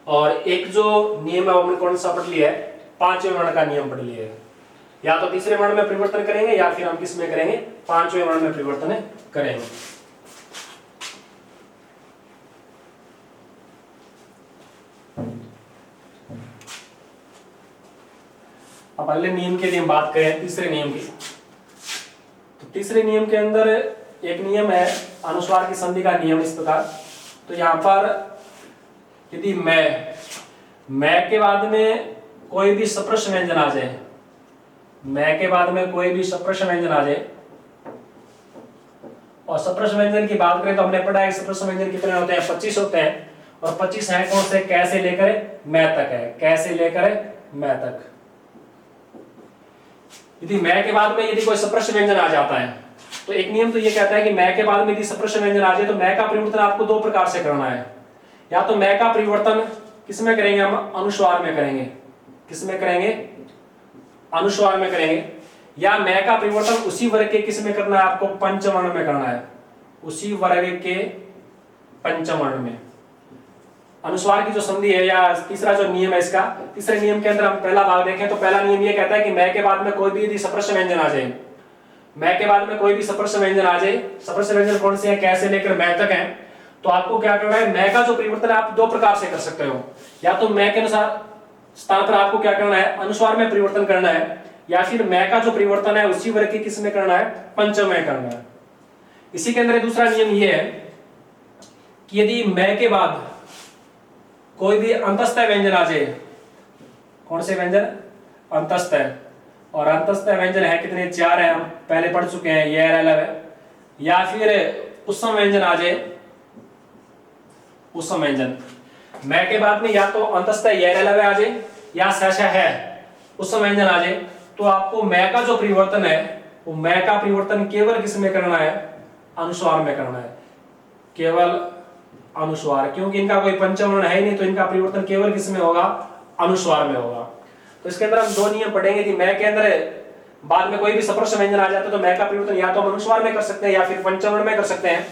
और एक जो नियम है हमने कौन सा पढ़ लिया है, पांचवें वर्ण का नियम पढ़ लिया है। या तो तीसरे वर्ण में परिवर्तन करेंगे या फिर हम किस में करेंगे, पांचवें वर्ण में परिवर्तन करेंगे। अब अगले नियम के लिए हम बात करें, तीसरे नियम की। तो तीसरे नियम के अंदर एक नियम है अनुस्वार की संधि का नियम, इस प्रकार। तो यहाँ पर यदि मैं के बाद में कोई भी सप्रश व्यंजन आ जाए, मैं के बाद में कोई भी सप्रश व्यंजन आ जाए, और सप्रश व्यंजन की बात करें तो हमने पढ़ा है सप्रश व्यंजन कितने होते हैं, 25 होते हैं, और 25 है कौन से, कैसे लेकर मैं तक है, कैसे लेकर मैं तक। यदि मैं के बाद में यदि कोई सप्रश व्यंजन आ जाता है, तो एक नियम तो ये कहता है कि मैं के बाद में यदि सप्रश व्यंजन आ जाए तो मैं का परिवर्तन आपको दो प्रकार से करना है। या तो मैं का परिवर्तन किसमें करेंगे, हम अनुस्वार में करेंगे, किसमें करेंगे, अनुस्वार में करेंगे, या मैं का परिवर्तन उसी वर्ग के किसमें करना है, आपको पंचवर्ण में करना है, उसी वर्ग के पंचवर्ण में। अनुस्वार की जो संधि है या तीसरा जो नियम है इसका, तीसरे नियम के अंदर हम पहला भाग देखें तो पहला नियम ये कहता है कि मैं के बाद में कोई भी यदि सप्रश व्यंजन आ जाए मैं के बाद में कोई भी सप्रश व्यंजन आ जाए, सप्रश व्यंजन कौन से हैं, कैसे लेकर मैं तक हैं, तो आपको क्या करना है, मैं का जो परिवर्तन है आप दो प्रकार से कर सकते हो। या तो मैं के अनुसार स्थान पर आपको क्या करना है, अनुस्वार में परिवर्तन करना है, या फिर मैं का जो परिवर्तन है उसी वर्ग के किस में करना है, पंचम में करना है। इसी के अंदर दूसरा नियम यह है कि यदि मैं के बाद कोई भी अंतस्थ व्यंजन आ जाए, कौन से व्यंजन, अंतस्थ, और अंतस्थ व्यंजन है कितने, चार है, हम पहले पढ़ चुके हैं, यह अलग है, या फिर उत्सम व्यंजन आ जाए, उत्सम व्यंजन मैं के बाद में या तो अंतस्थ यह अलग आ जाए या शश है उत्सम व्यंजन आ जाए, तो आपको मैं का जो परिवर्तन है वो मैं का परिवर्तन केवल किस में करना है, अनुस्वार में करना है, केवल अनुस्वार, क्योंकि इनका कोई पंचम वर्ण है ही नहीं, तो इनका परिवर्तन केवल किस में होगा, अनुस्वार में होगा। तो इसके अंदर हम दो नियम पढ़ेंगे कि मैं के अंदर बाद में कोई भी सप्रश व्यंजन आ जाता है तो मैं का परिवर्तन या तो हम अनुस्वार में कर सकते हैं या फिर पंचम वर्ण में कर सकते हैं,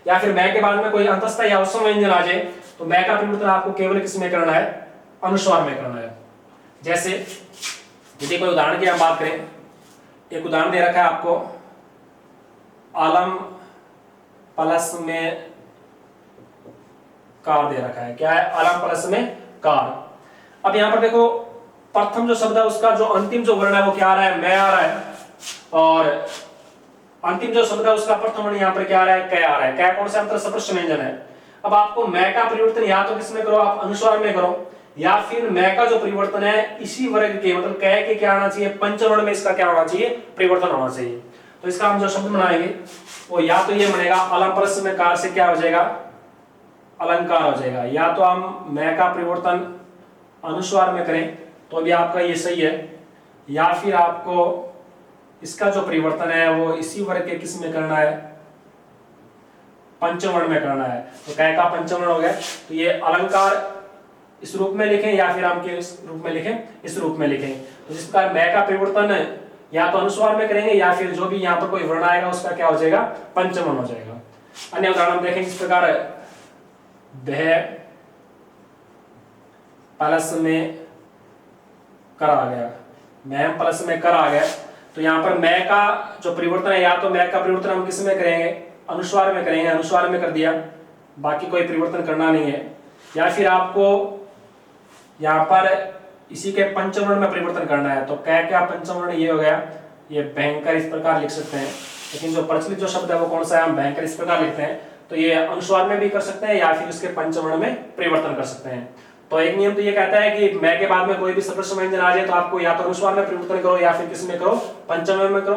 या फिर मैं के बाद में कोई अंतस्थ या उत्सम व्यंजन आ जाए तो मैं का परिवर्तन आपको केवल किस में करना है, अनुस्वार में करना है। जैसे यदि कोई उदाहरण की हम बात करें, एक उदाहरण दे रखा है आपको, आलम प्लस में कार दे रखा है, क्या है, आलम प्लस में कार। अब यहां पर देखो प्रथम जो शब्द है उसका जो अंतिम जो वर्ण है वो क्या आ रहा है, मैं आ रहा है, और अंतिम जो शब्द है उसका प्रथम वर्ण यहां पर क्या आ रहा है, कै आ रहा है। कै कौन सा अंतर सप्रश व्यंजन है। अब आपको मैं का परिवर्तन या तो किसमें करो, आप अनुस्वार में करो, या फिर मैं का जो परिवर्तन है इसी वर्ग के मतलब कै के क्या आना चाहिए, पंचवर्ण में इसका क्या होना चाहिए, परिवर्तन होना चाहिए। तो इसका हम जो शब्द बनाएंगे वो या तो ये बनेगा अलम प्लस में कार से क्या हो जाएगा, अलंकार हो जाएगा, या तो हम मैं का परिवर्तन अनुस्वार में करें तो भी आपका ये सही है, या फिर आपको इसका जो परिवर्तन है वो इसी वर्ग के किस में करना है, पंचवर्ण में करना है। तो कै का पंचवर्ण हो गया, तो ये अलंकार इस रूप में लिखें या फिर हम के इस रूप में लिखें, इस रूप में लिखें। तो जिस प्रकार मैं का परिवर्तन या तो अनुस्वार में करेंगे या फिर जो भी यहाँ पर कोई वर्ण आएगा उसका क्या हो जाएगा, पंचवर्ण हो जाएगा। अन्य उदाहरण देखेंगे इस प्रकार, वह प्लस में कर आ गया, मैं प्लस में कर आ गया, तो यहाँ पर मैं का जो परिवर्तन है या तो मैं का परिवर्तन हम किस में करेंगे, अनुस्वार में करेंगे, अनुस्वार में कर दिया, बाकी कोई परिवर्तन करना नहीं है, या फिर आपको यहाँ पर इसी के पंचवर्ण में परिवर्तन करना है। तो कै का पंचवर्ण ये हो गया, ये भयंकर इस प्रकार लिख सकते हैं, लेकिन जो प्रचलित जो शब्द है वो कौन सा है, हम भयंकर इस प्रकार लिखते हैं, तो ये अनुस्वार में भी कर सकते हैं या फिर उसके पंचवर्ण में परिवर्तन कर सकते हैं। तो एक नियम तो ये कहता है कि मैं के बाद में कोई भी सप्रश व्यंजन आ जाए तो आपको या तो अनुस्वार में परिवर्तन करो या फिर किस में करो, पंचम में करो,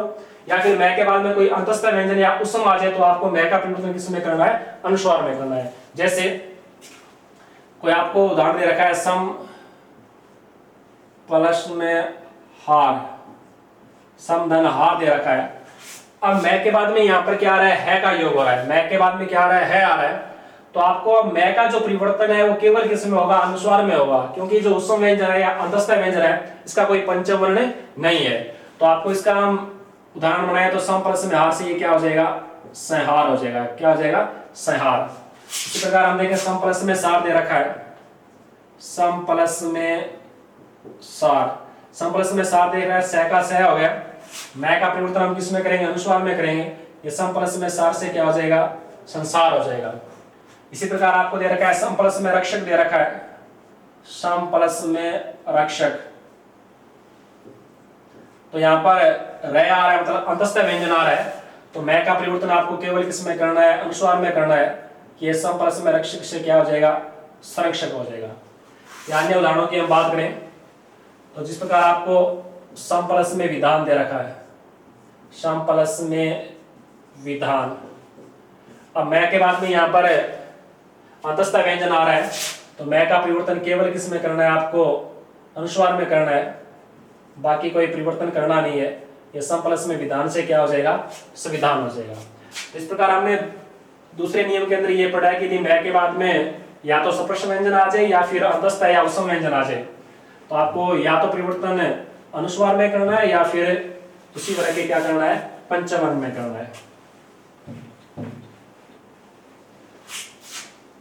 या फिर मैं के बाद में कोई अंतस्थ व्यंजन या उत्सम आ जाए तो आपको मैं का परिवर्तन किस में करना है, अनुस्वार में करना है। जैसे कोई आपको उदाहरण दे रखा है, सम प्लस में हार, सम धन हार दे रखा है। अब मैं के बाद में यहाँ पर क्या आ रहा है का योग हो रहा है, मैं के बाद में क्या आ रहा है आ रहा है, तो आपको अब मैं का जो परिवर्तन है वो केवल किस में होगा, अनुस्वार में होगा, क्योंकि जो उत्सम व्यंजन है या अंतस्थ व्यंजन है इसका कोई पंचवर्ण नहीं है। तो आपको इसका हम उदाहरण बनाए तो सम प्लस में हार से ये क्या हो जाएगा, संहार हो जाएगा, क्या हो जाएगा, संहार। इसी प्रकार हम देखें सम प्लस में सार दे रखा है, सम प्लस में सार, सम प्लस में सार देख रहा है, सह का सह हो गया, मैं का परिवर्तन हम किस में करेंगे, अनुस्वार में करेंगे, ये सम प्लस में सार से क्या हो जाएगा, संसार हो जाएगा। इसी प्रकार आपको दे रखा है सम प्लस में रक्षक दे रखा है, सम प्लस में रक्षक, तो यहाँ पर रह आ रहा है मतलब अंतस्थ व्यंजन आ रहा है, तो मैं का परिवर्तन आपको केवल किस में करना है, अनुस्वार में करना है, कि ये सम प्लस में रक्षक से क्या हो जाएगा, संरक्षक हो जाएगा। या अन्य उदाहरणों की हम बात करें तो जिस प्रकार आपको सम प्लस में विधान दे रखा है, सम प्लस में विधान, अब मैं के बाद में यहाँ पर अंतस्थ व्यंजन आ रहा है, तो मैं का परिवर्तन केवल किस में करना है, आपको अनुस्वार में करना है, बाकी कोई परिवर्तन करना नहीं है। ये सम प्लस में विधान से क्या हो जाएगा, संविधान हो जाएगा। तो इस प्रकार हमने दूसरे नियम के अंदर ये पढ़ा है कि मैं के बाद में या तो सप्रश व्यंजन आ जाए या फिर अंतस्थ या उत्सम व्यंजन आ जाए, तो आपको या तो परिवर्तन अनुस्वार में करना है या फिर उसी वर्ग के क्या करना है, पंचम में करना है।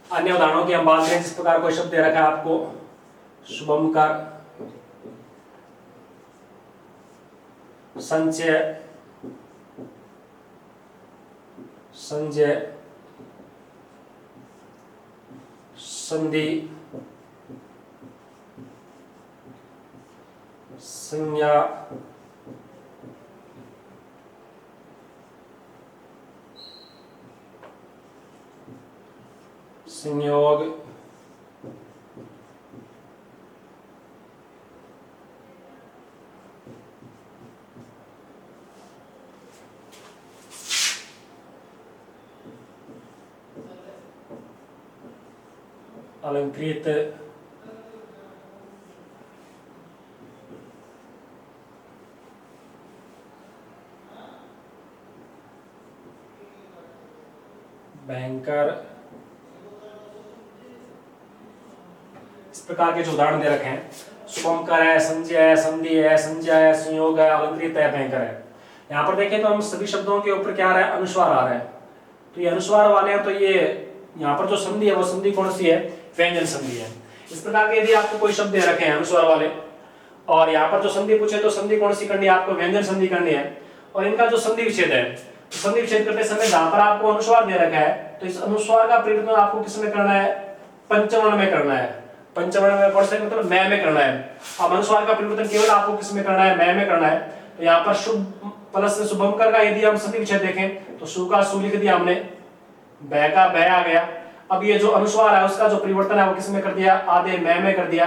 अन्य उदाहरणों की हम बात करें, जिस प्रकार कोई शब्द दे रखा है आपको, शुभम का संचय संजय संधि संज्ञा संयोग अलंकृत बैंकर, इस प्रकार के जो उदाहरण दे रखे हैं, शुभंकर है, संजय है, संधि है, संज्ञा है, संयोग है, अलंकृत है, बैंकर है। यहाँ पर देखें तो हम सभी शब्दों के ऊपर क्या आ रहा है, अनुस्वार आ रहा है। तो ये अनुस्वार वाले हैं, तो ये यहाँ पर जो संधि है वो संधि कौन सी है, व्यंजन संधि है। इस प्रकार के यदि आपको कोई शब्द दे रखे हैं अनुस्वार वाले और यहाँ पर जो संधि पूछे तो संधि कौन सी करनी है, आपको व्यंजन संधि करनी है। और इनका जो संधि विच्छेद है, तो संधि विच्छेद करते समय जहां पर आपको अनुस्वार दे रखा है तो इस अनुस्वार का परिवर्तन आपको किस में करना है, पंचवर्ण में करना है। पंचवर्ण में कौन सा मतलब मैं में करना है। अब अनुस्वार का परिवर्तन केवल आपको किस में करना है, मैं में करना है। तो यहाँ पर शुभ प्लस शुभंकर का यदि हम संधि विच्छेद देखें तो सु का सु लिख दिया हमने, बै का बै आ गया। अब ये जो अनुस्वार है उसका जो परिवर्तन है वो किस में कर दिया, आधे मैं में कर दिया,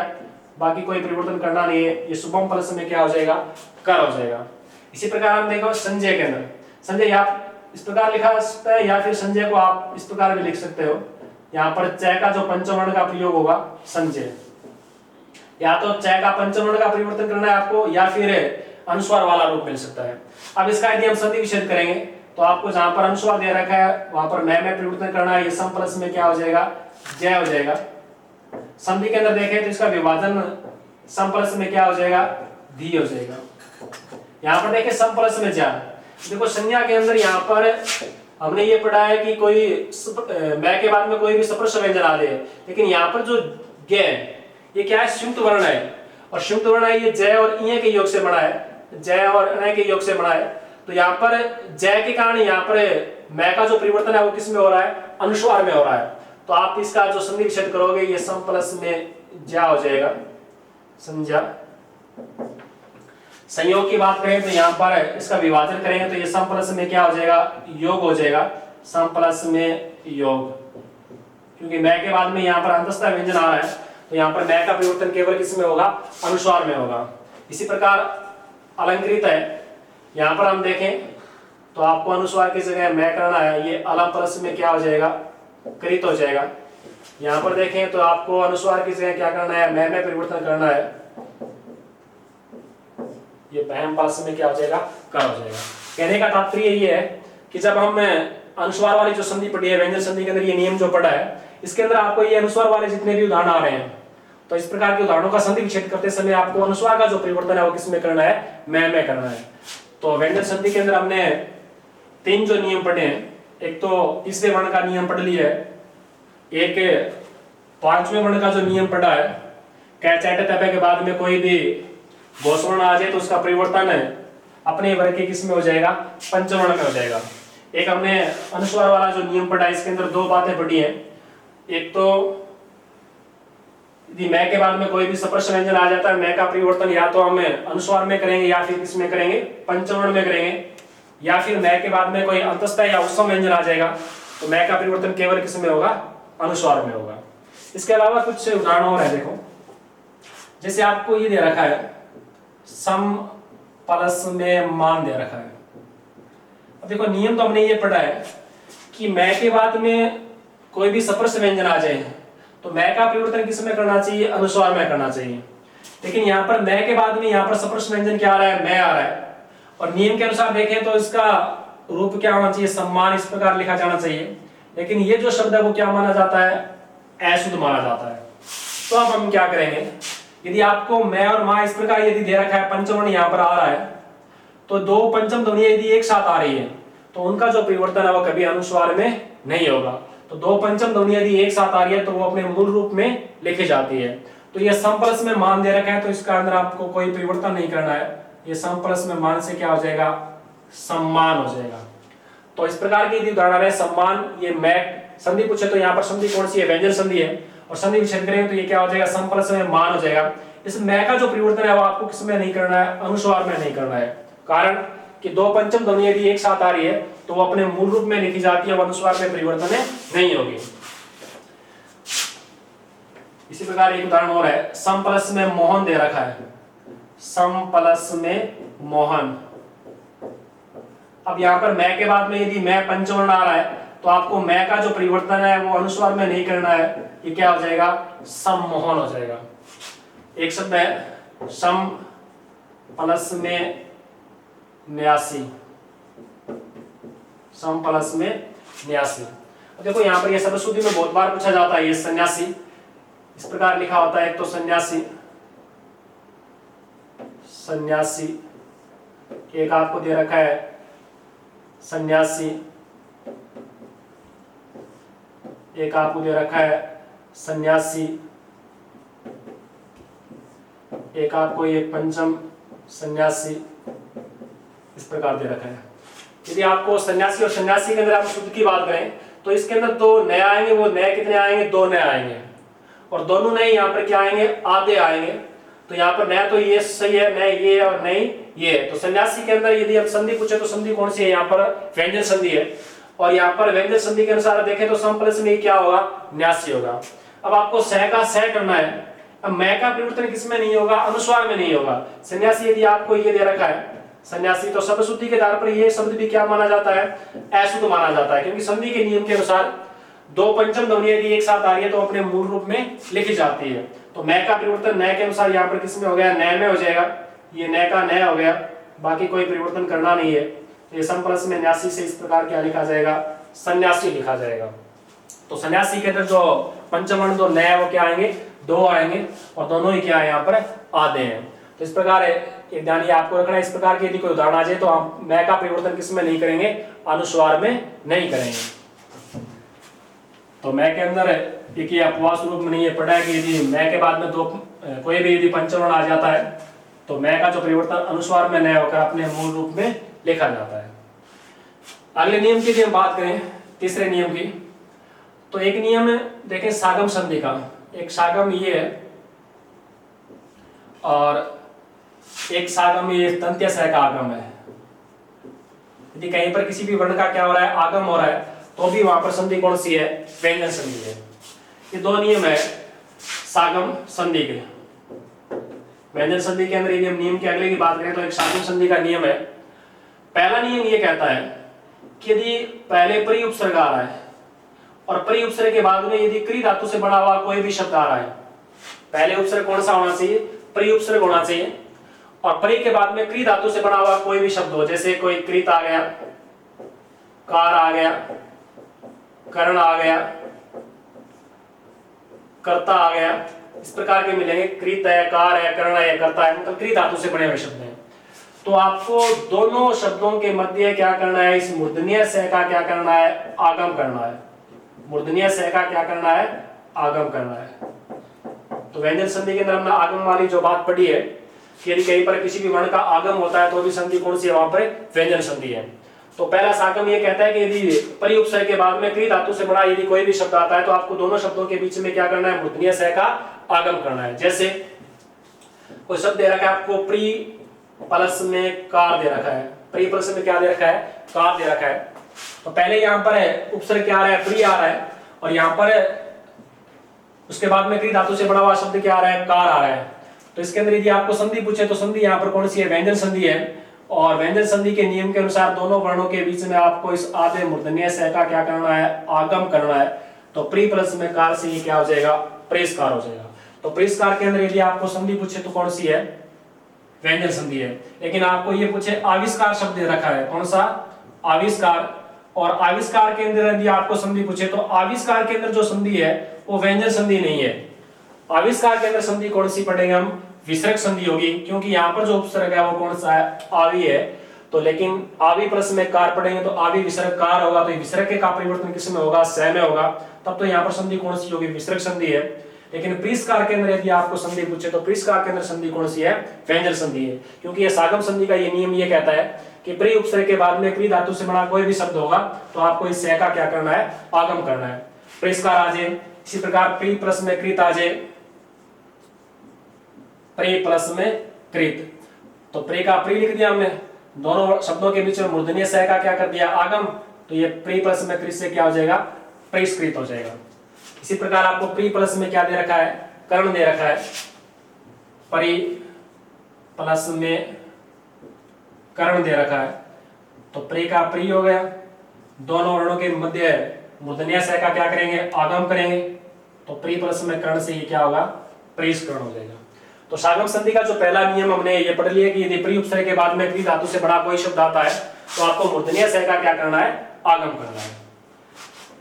बाकी कोई परिवर्तन करना नहीं है। ये शुभम प्लस में क्या हो जाएगा, कर हो जाएगा। इसी प्रकार हम देखो संजय के अंदर, संजय आप इस प्रकार लिखा सकता है या फिर संजय को आप इस प्रकार भी लिख सकते हो। यहाँ पर चय का जो पंचवर्ण का प्रयोग होगा संजय, या तो चय का पंचवर्ण का परिवर्तन करना है आपको या फिर अनुस्वार वाला रूप मिल सकता है। अब इसका यदि हम संधि विच्छेद करेंगे तो आपको जहां पर अनुस्वार दे रखा है वहां पर मैं में परिवर्तन करना है। ये सम प्लस में क्या हो जाएगा, जय हो जाएगा। संधि के अंदर देखें तो इसका विभाजन सम प्लस में क्या हो जाएगा, धी हो जाएगा। यहाँ पर देखें सम प्लस में जा, देखो संज्ञा के अंदर यहाँ पर हमने ये पढ़ा है कि कोई मैं के बाद में कोई भी सप्रश व्यंजन आ जाए, लेकिन यहाँ पर जो गे ये क्या है, संयुक्त वर्ण है। और संयुक्त वर्ण है, ये जय और इय के योग से बना है, जय और अनय के योग से बना है। तो यहाँ पर जय के कारण यहाँ पर मैं का जो परिवर्तन है वो किस में हो रहा है, अनुस्वार में हो रहा है। तो आप इसका जो संधि विच्छेद करोगे ये सम प्लस में जा हो जाएगा, संज्ञा। संयोग की बात करें तो यहाँ पर इसका विभाजन करेंगे तो ये सम प्लस में क्या हो जाएगा, योग हो जाएगा, सम प्लस में योग। क्योंकि मैं के बाद में यहाँ पर अंतस्थ व्यंजन आ रहा है तो यहाँ पर मैं का परिवर्तन केवल किस में होगा, अनुस्वार में होगा। इसी प्रकार अलंकृत है, यहाँ पर हम देखें तो आपको अनुस्वार की जगह मैं करना है, ये अलम प्लस में क्या हो जाएगा, कृत हो जाएगा। यहाँ पर देखें तो आपको अनुस्वार की जगह क्या करना है, मैं में परिवर्तन करना है, ये बहम पास में क्या हो जाएगा, कर हो जाएगा। कहने का तात्पर्य ये है कि जब हम अनुस्वार वाली जो संधि पढ़ी है व्यंजन संधि के अंदर ये नियम जो पढ़ा है, इसके अंदर आपको ये अनुस्वार वाले जितने भी उदाहरण आ रहे हैं तो इस प्रकार के उदाहरणों का संधि विच्छेद करते समय आपको अनुस्वार का जो परिवर्तन है वो किस में करना है, मैं में करना है। तो व्यंजन संधि के अंदर हमने 3 जो नियम पढ़े हैं, एक तो तीसरे वर्ण का नियम पढ़ लिया है, एक 5वें वर्ण का जो नियम पढ़ा है, कै चैट तपे के बाद में कोई भी घोषवर्ण आ जाए तो उसका परिवर्तन है अपने वर्ग के किस में हो जाएगा, पंचवर्ण में हो जाएगा। एक हमने अनुस्वार वाला जो नियम पढ़ा है, इसके अंदर 2 बातें पढ़ी हैं। एक तो यदि मैं के बाद में कोई भी सप्रश व्यंजन आ जाता है, मैं का परिवर्तन या तो हम अनुस्वार में करेंगे या फिर किस में करेंगे, पंचवर्ण में करेंगे। या फिर मैं के बाद में कोई अंतस्थ या उत्सम व्यंजन आ जाएगा तो मैं का परिवर्तन केवल किस में होगा, अनुस्वार में होगा। इसके अलावा कुछ उदाहरण और है, देखो जैसे आपको ये दे रखा है सम प्लस में मान दे रखा है। अब देखो नियम तो हमने ये पढ़ा है कि मैं के बाद में कोई भी सप्रश व्यंजन आ जाए तो मैं का परिवर्तन किस में करना चाहिए, अनुस्वार में करना चाहिए। लेकिन यहाँ पर मैं के बाद में यहाँ पर सप्रश व्यंजन क्या आ रहा है, मैं आ रहा है। और नियम के अनुसार देखें तो इसका रूप क्या होना चाहिए, सम्मान, इस प्रकार लिखा जाना चाहिए। लेकिन ये जो शब्द है वो क्या माना जाता है, अशुद्ध माना जाता है। तो अब हम क्या करेंगे, यदि आपको मैं और मां इस प्रकार यदि दे रखा है, पंचवर्ण यहाँ पर आ रहा है तो 2 पंचम ध्वनियां यदि एक साथ आ रही है तो उनका जो परिवर्तन है वो कभी अनुस्वार में नहीं होगा। तो 2 पंचम ध्वनियां यदि एक साथ आ रही है तो वो अपने मूल रूप में लिखी जाती है। तो ये सम प्लस में मान दे रखा है तो इसका अंदर आपको कोई परिवर्तन नहीं करना है। ये सम प्लस में मान से क्या हो जाएगा, सम्मान हो जाएगा। तो इस प्रकार की यदि उदाहरण है सम्मान, ये मैं संधि पूछे तो यहाँ पर संधि कौन सी है, व्यंजन संधि है, और संधि विच्छेद करेंगे तो ये क्या हो जाएगा, सम प्लस में मान हो जाएगा। इस मैं का जो परिवर्तन है वो आपको किस में नहीं करना है, अनुस्वार में नहीं करना है, कारण कि दो पंचम ध्वनि यदि एक साथ आ रही है तो वो अपने मूल रूप में लिखी जाती है, वो अनुस्वार में परिवर्तन नहीं होगी। इसी प्रकार एक उदाहरण और है, सम प्लस में मोहन दे रखा है, सम प्लस में मोहन। अब यहाँ पर मैं के बाद में यदि मैं पंचवर्ण आ रहा है तो आपको मैं का जो परिवर्तन है वो अनुस्वार में नहीं करना है, ये क्या हो जाएगा, सम्मोहन हो जाएगा। एक शब्द है सम प्लस में न्यासी, सम प्लस में न्यासी। अब देखो यहाँ पर ये सरस्वती में बहुत बार पूछा जाता है, ये सन्यासी इस प्रकार लिखा होता है, एक तो सन्यासी, सन्यासी, एक आपको दे रखा है सन्यासी, एक आपको दे रखा है सन्यासी, एक आपको ये पंचम सन्यासी इस प्रकार दे रखा है। यदि आपको सन्यासी और सन्यासी के अंदर आप शुद्ध की बात करें तो इसके अंदर दो नए आएंगे, वो नए कितने आएंगे, दो नए आएंगे, और दोनों नए यहाँ पर क्या आएंगे, आधे आएंगे। तो यहाँ पर नया तो ये सही है, नए ये और नई ये। तो सन्यासी के अंदर यदि हम संधि पूछे तो संधि कौन सी है, यहाँ पर व्यंजन संधि है, और यहाँ पर व्यंजन संधि के अनुसार देखें तो सम प्लस में क्या होगा, न्यासी होगा। अब आपको सह का सह करना है, अब मैं का परिवर्तन किसमें नहीं होगा, अनुस्वार में नहीं होगा। सन्यासी यदि आपको ये दे रखा है सन्यासी, तो शब्द शुद्धि के आधार पर ये शब्द भी क्या माना जाता है, अशुद्ध माना जाता है, क्योंकि संधि के नियम के अनुसार दो पंचम ध्वनि यदि एक साथ आ रही है तो अपने मूल रूप में लिखी जाती है। तो मैं का परिवर्तन नए के अनुसार यहाँ पर किसमें हो गया, नए में हो जाएगा, ये नए का नया हो गया, बाकी कोई परिवर्तन करना नहीं है। तो ये सम प्लस में न्यासी से इस प्रकार क्या लिखा जाएगा, सन्यासी लिखा जाएगा। तो सन्यासी के अंदर जो पंचम दो नए वो क्या आएंगे, दो आएंगे, और दोनों ही क्या है यहाँ पर आधे हैं। तो इस प्रकार एक ध्यान ये आपको रखना है, इस प्रकार की यदि कोई उदाहरण आ जाए तो हम मैं का परिवर्तन किसमें नहीं करेंगे, अनुस्वार में नहीं करेंगे। तो मैं के अंदर एक ये अपवाद रूप में नहीं है पढ़ा है कि यदि मैं के बाद में दो कोई भी यदि पंचवर्ण आ जाता है तो मैं का जो परिवर्तन अनुस्वार में नहीं होकर अपने मूल रूप में लिखा जाता है। अगले नियम की यदि हम बात करें, तीसरे नियम की, तो एक नियम देखें सागम संधि का। एक सागम ये है और एक सागम ये तंत्य सह का आगम है। यदि कहीं पर किसी भी वर्ण का क्या हो रहा है, आगम हो रहा है, तो भी वहां पर संधि कौन सी है, व्यंजन संधि है। ये दो नियम है सागम संधि के। व्यंजन संधि के अंदर यदि हम नियम के अगले की बात करें तो एक सागम संधि का नियम है। पहला नियम ये कहता है कि यदि पहले परि उपसर्ग आ रहा है और परि उपसर्ग के बाद में यदि क्री धातु से बना हुआ कोई भी शब्द आ रहा है, पहले उपसर्ग कौन सा होना चाहिए, परि उपसर्ग होना चाहिए, और परि के बाद में क्री धातु से बना हुआ कोई भी शब्द हो, जैसे कोई कृत आ गया, कार आ गया, कर्ण आ गया, कर्ता आ गया, इस प्रकार के मिलेंगे। कृत है, कार है, कर्ण है, कर्ता है, मतलब क्री धातु से बने हुए शब्द हैं। तो आपको दोनों शब्दों के मध्य क्या करना है, इस मूर्धन्य सह का क्या करना है, आगम करना है। मूर्धन्य सह का क्या करना है, आगम करना है। तो व्यंजन संधि के अंदर हमने आगम वाली जो बात पढ़ी है कि यदि कहीं पर किसी भी वर्ण का आगम होता है तो भी संधि कौन सी है, वहां पर व्यंजन संधि है। तो पहला सागम ये कहता है कि यदि परि उपसर्ग के बाद में क्री धातु से बना यदि कोई भी शब्द आता है तो आपको दोनों शब्दों के बीच में क्या करना है, मूर्धन्य सह का आगम करना है। जैसे कोई शब्द दे रखा है आपको, प्री प्लस में कार दे रखा है, प्री प्लस में क्या दे रखा है, कार दे रखा है। तो पहले यहाँ पर है उपसर्ग क्या आ रहा है, प्री आ रहा है, और यहाँ पर उसके बाद में क्री धातु से बना हुआ शब्द क्या आ रहा है, कार आ रहा है। तो इसके अंदर यदि आपको संधि पूछे तो संधि यहाँ पर कौन सी है, व्यंजन संधि है। और व्यंजन संधि के नियम के अनुसार दोनों वर्णों के बीच में आपको इस आधे मूर्धन्य सह का क्या करना है, आगम करना है। तो प्री प्लस में कार से ये क्या हो जाएगा, प्रेसकार हो जाएगा। तो प्रेसकार के अंदर यदि आपको संधि पूछे तो कौन सी है, व्यंजन संधि है। लेकिन आपको ये पूछे आविष्कार शब्द दे रखा है, कौन सा, आविष्कार, और आविष्कार के अंदर यदि आपको संधि पूछे तो आविष्कार के अंदर जो संधि है वो व्यंजन संधि नहीं है। आविष्कार के अंदर संधि कौन सी पढ़ेंगे हम, विसर्ग संधि होगी, क्योंकि यहाँ पर जो उपसर्ग है वो कौन सा है, आवी है। तो लेकिन आवी प्लस में कार पढ़ेंगे तो आवी विसर्ग कार होगा, तो विसर्ग के का परिवर्तन किस में होगा, सह में होगा, तब तो यहाँ पर संधि कौन सी होगी, विसर्ग संधि है। लेकिन प्रीस्कार के अंदर यदि आपको संधि पूछे तो प्रीस्कार के अंदर संधि कौन सी है? व्यंजन संधि है, क्योंकि ये सागम संधि का ये नियम ये कहता है कि प्री उपसर्ग के बाद में क्री धातु से बना कोई भी शब्द होगा तो आपको इस से का क्या करना है? आगम करना है। प्रीस्कार आ जाए, इसी प्रकार प्री प्लस में कृत आ जाए, प्री प्लस में कृत, तो प्री का प्री लिख दिया हमने, दोनों शब्दों के बीच में मूर्धन्य से का क्या कर दिया? आगम, तो ये प्री प्लस में कृत से क्या हो जाएगा? प्रिस्कृत हो जाएगा। इसी प्रकार आपको प्री प्लस में क्या दे रखा है? कर्ण दे रखा है, परी प्लस में कर्ण दे रखा है, तो प्री का प्री हो गया, दोनों वर्णों के मध्य मूर्धन्य से का क्या करेंगे? आगम करेंगे, तो प्री प्लस में कर्ण से ये क्या होगा? प्रिस्कर्ण हो जाएगा। तो सागम संधि का जो पहला नियम हमने ये पढ़ लिया कि यदि प्री उपसर्ग के बाद में क्री धातु से बड़ा कोई शब्द आता है तो आपको मूर्धन्य से का क्या करना है? आगम करना है।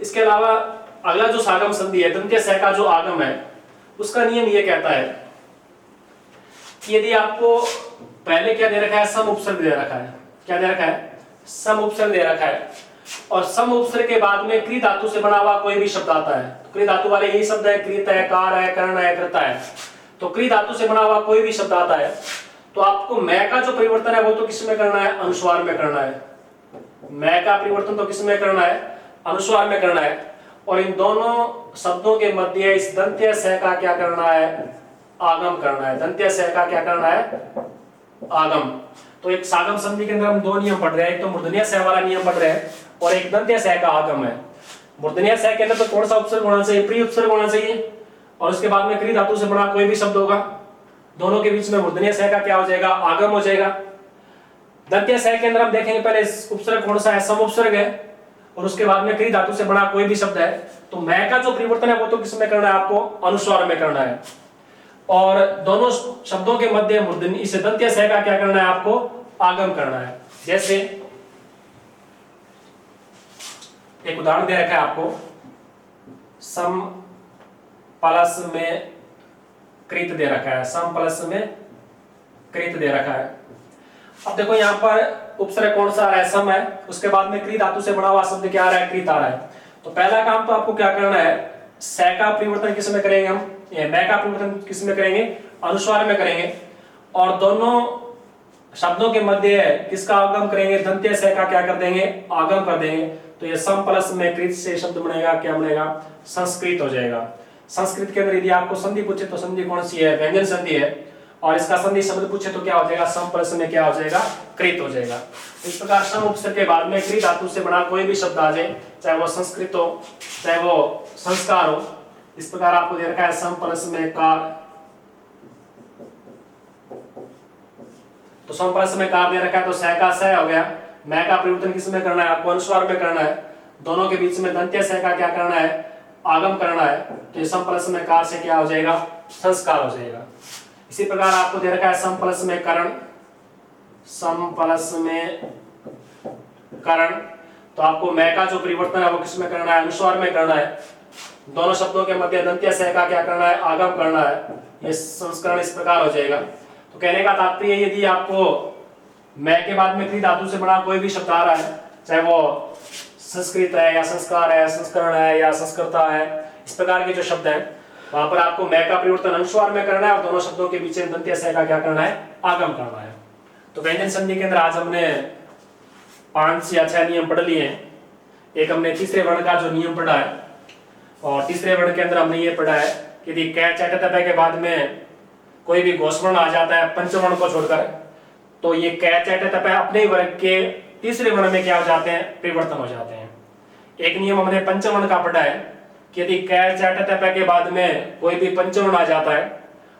इसके अलावा अगला जो सागम संधि है, दंत्य से का जो आगम है, उसका नियम ये कहता है कि यदि आपको पहले क्या दे रखा है? सम उपसर्ग दे रखा है। क्या दे रखा है? सम उपसर्ग दे रखा है, और सम उपसर्ग के बाद में क्री धातु से बना हुआ कोई भी शब्द आता है, तो क्री धातु वाले यही शब्द है, कृत है, कार है, कर्ण है, कृता है, तो क्री धातु से बना हुआ कोई भी शब्द आता है तो आपको मैं का जो परिवर्तन है वो तो किस में करना है? अनुस्वार में करना है। मैं का परिवर्तन तो किस में करना है? अनुस्वार में करना है, और इन दोनों शब्दों के मध्य इस दंत्य से का क्या करना है? आगम करना है। दंत्य से का क्या करना है? आगम। तो एक सागम संधि के अंदर हम दो नियम पढ़ रहे हैं, एक तो मूर्धन्य से वाला नियम पढ़ रहे हैं और एक दंत्य से का आगम है। मूर्धन्य से के अंदर तो कौन सा उपसर्ग होना चाहिए? प्री उपसर्ग होना चाहिए, और उसके बाद में क्री धातु से बना कोई भी शब्द होगा, दोनों के बीच में मूर्धन्य से का क्या हो जाएगा? आगम हो जाएगा। दंत्य से के अंदर हम देखेंगे पहले उपसर्ग कौन सा है? सम उपसर्ग है, और उसके बाद में क्री धातु से बना कोई भी शब्द है, तो मैं का जो परिवर्तन है वो तो किस में करना है? आपको अनुस्वार में करना है, और दोनों शब्दों के मध्य मूर्धन्य इस दंत्य से का क्या करना है? आपको आगम करना है। जैसे एक उदाहरण दे रखा है आपको, सम प्लस में कृत दे रखा है, सम प्लस में कृत दे रखा है। अब देखो यहाँ पर उपसर्ग कौन सा आ रहा है? सम है, उसके बाद में क्री धातु से बना हुआ शब्द क्या आ रहा है? कृत आ रहा है। तो पहला काम तो आपको क्या करना है? से का परिवर्तन किस में करेंगे? हम ये मैं का परिवर्तन किस में करेंगे? अनुस्वार में करेंगे, और दोनों शब्दों के मध्य किसका आगम करेंगे? दंत्य से का क्या कर देंगे? आगम कर देंगे। तो ये सम प्लस में कृत से शब्द बनेगा, क्या बनेगा? संस्कृत हो जाएगा। संस्कृत के अंदर यदि आपको संधि पूछे तो संधि कौन सी है? व्यंजन संधि है, और इसका संधि शब्द पूछे तो क्या हो जाएगा? सम प्लस में क्या हो जाएगा? कृत हो जाएगा। इस प्रकार सम उपसर्ग के बाद में क्री धातु से बना कोई भी शब्द आ जाए, चाहे वो संस्कृत हो चाहे वो संस्कार हो, इस प्रकार आपको दे रखा है सम प्लस में कार, तो सम प्लस में कार दे रखा है, तो से का से हो गया। मैं का परिवर्तन किस में करना है? आपको अनुस्वार में करना है, दोनों के बीच में दंत्य से का क्या करना है? आगम करना है, तो सम प्लस में कार से क्या हो जाएगा? संस्कार हो जाएगा। इसी प्रकार आपको दे रखा है सम प्लस में करण, सम प्लस में करण, तो आपको मैं का जो परिवर्तन है वो किस में करना है? अनुस्वार में करना है, दोनों शब्दों के मध्य दंत्य से का क्या करना है? आगम करना है, ये संस्करण इस प्रकार हो जाएगा। तो कहने का तात्पर्य यदि आपको मैं के बाद में क्री धातु से बना कोई भी शब्द आ रहा है, चाहे वो संस्कृत है या संस्कार है, संस्करण है या संस्कृता है, इस प्रकार के जो शब्द हैं वहां पर आपको मैं का परिवर्तन अनुस्वार में करना है, और दोनों शब्दों के बीच में दंत्य से का क्या करना है? आगम करना है। तो व्यंजन संधि के अंदर आज हमने 5 या 6 नियम पढ़ लिए हैं। एक हमने तीसरे वर्ण का जो नियम पढ़ा है, और तीसरे वर्ण के अंदर हमने ये पढ़ा है कि यदि कै चट तपे के बाद में कोई भी घोषवर्ण आ जाता है पंचवर्ण को छोड़कर, तो ये कै चट तपे अपने वर्ग के तीसरे वर्ण में क्या हो जाते हैं? परिवर्तन हो जाते हैं। एक नियम हमने पंचवर्ण का पढ़ा है कि यदि कै चट तपे के बाद में कोई भी पंचवर्ण आ जाता है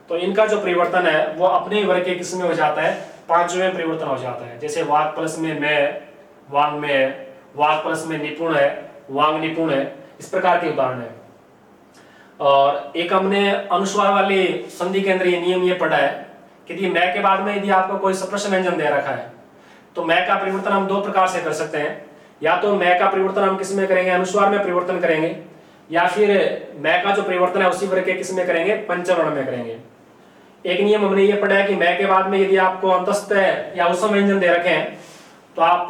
तो इनका जो परिवर्तन है वो अपने वर्ग के किस में हो जाता है? पांचवें परिवर्तन हो जाता है। जैसे वाक प्लस में मैं, वांग में है, वाक प्लस में निपुण है, वांग निपुण है, इस प्रकार के उदाहरण है। और एक हमने अनुस्वार वाली संधि के अंदर ये नियम ये पढ़ा है कि यदि मैं के बाद में यदि आपको कोई सप्रश्न व्यंजन दे रखा है तो मैं का परिवर्तन हम 2 प्रकार से कर सकते हैं। या तो मैं का परिवर्तन हम किस में करेंगे? अनुस्वार में परिवर्तन करेंगे, या फिर मैं का जो परिवर्तन है उसी वर्ग के किस में करेंगे? पंचवर्ण में करेंगे। एक नियम हमने ये पढ़ा है कि मैं के बाद में यदि आपको अंतस्थ या उसम व्यंजन दे रखे हैं तो आप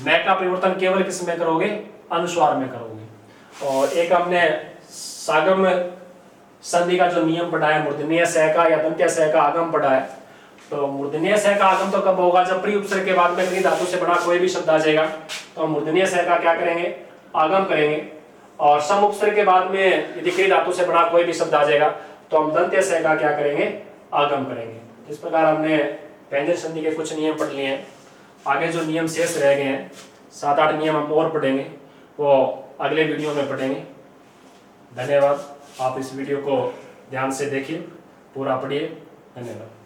मैं का परिवर्तन केवल किस में करोगे? अनुस्वार में करोगे। और एक हमने सागम संधि का जो नियम पढ़ा है, मूर्धन्य स का या दंत्य स का आगम पढ़ा है। तो मूर्धन्य स का आगम तो कब होगा, जब प्री उपसर्ग के बाद में क्री धातु से बना कोई भी शब्द आ जाएगा तो हम मूर्धन्य स का क्या करेंगे, आगम करेंगे। और सम उपसर्ग के बाद में यदि क्री धातु से बना कोई भी शब्द आ जाएगा तो हम दंत्य स का क्या करेंगे, आगम करेंगे। इस प्रकार हमने व्यंजन संधि के कुछ नियम पढ़ लिए हैं। आगे जो नियम शेष रह गए हैं 7-8 नियम हम और पढ़ेंगे, वो अगले वीडियो में पढ़ेंगे। धन्यवाद। आप इस वीडियो को ध्यान से देखिए, पूरा पढ़िए। धन्यवाद।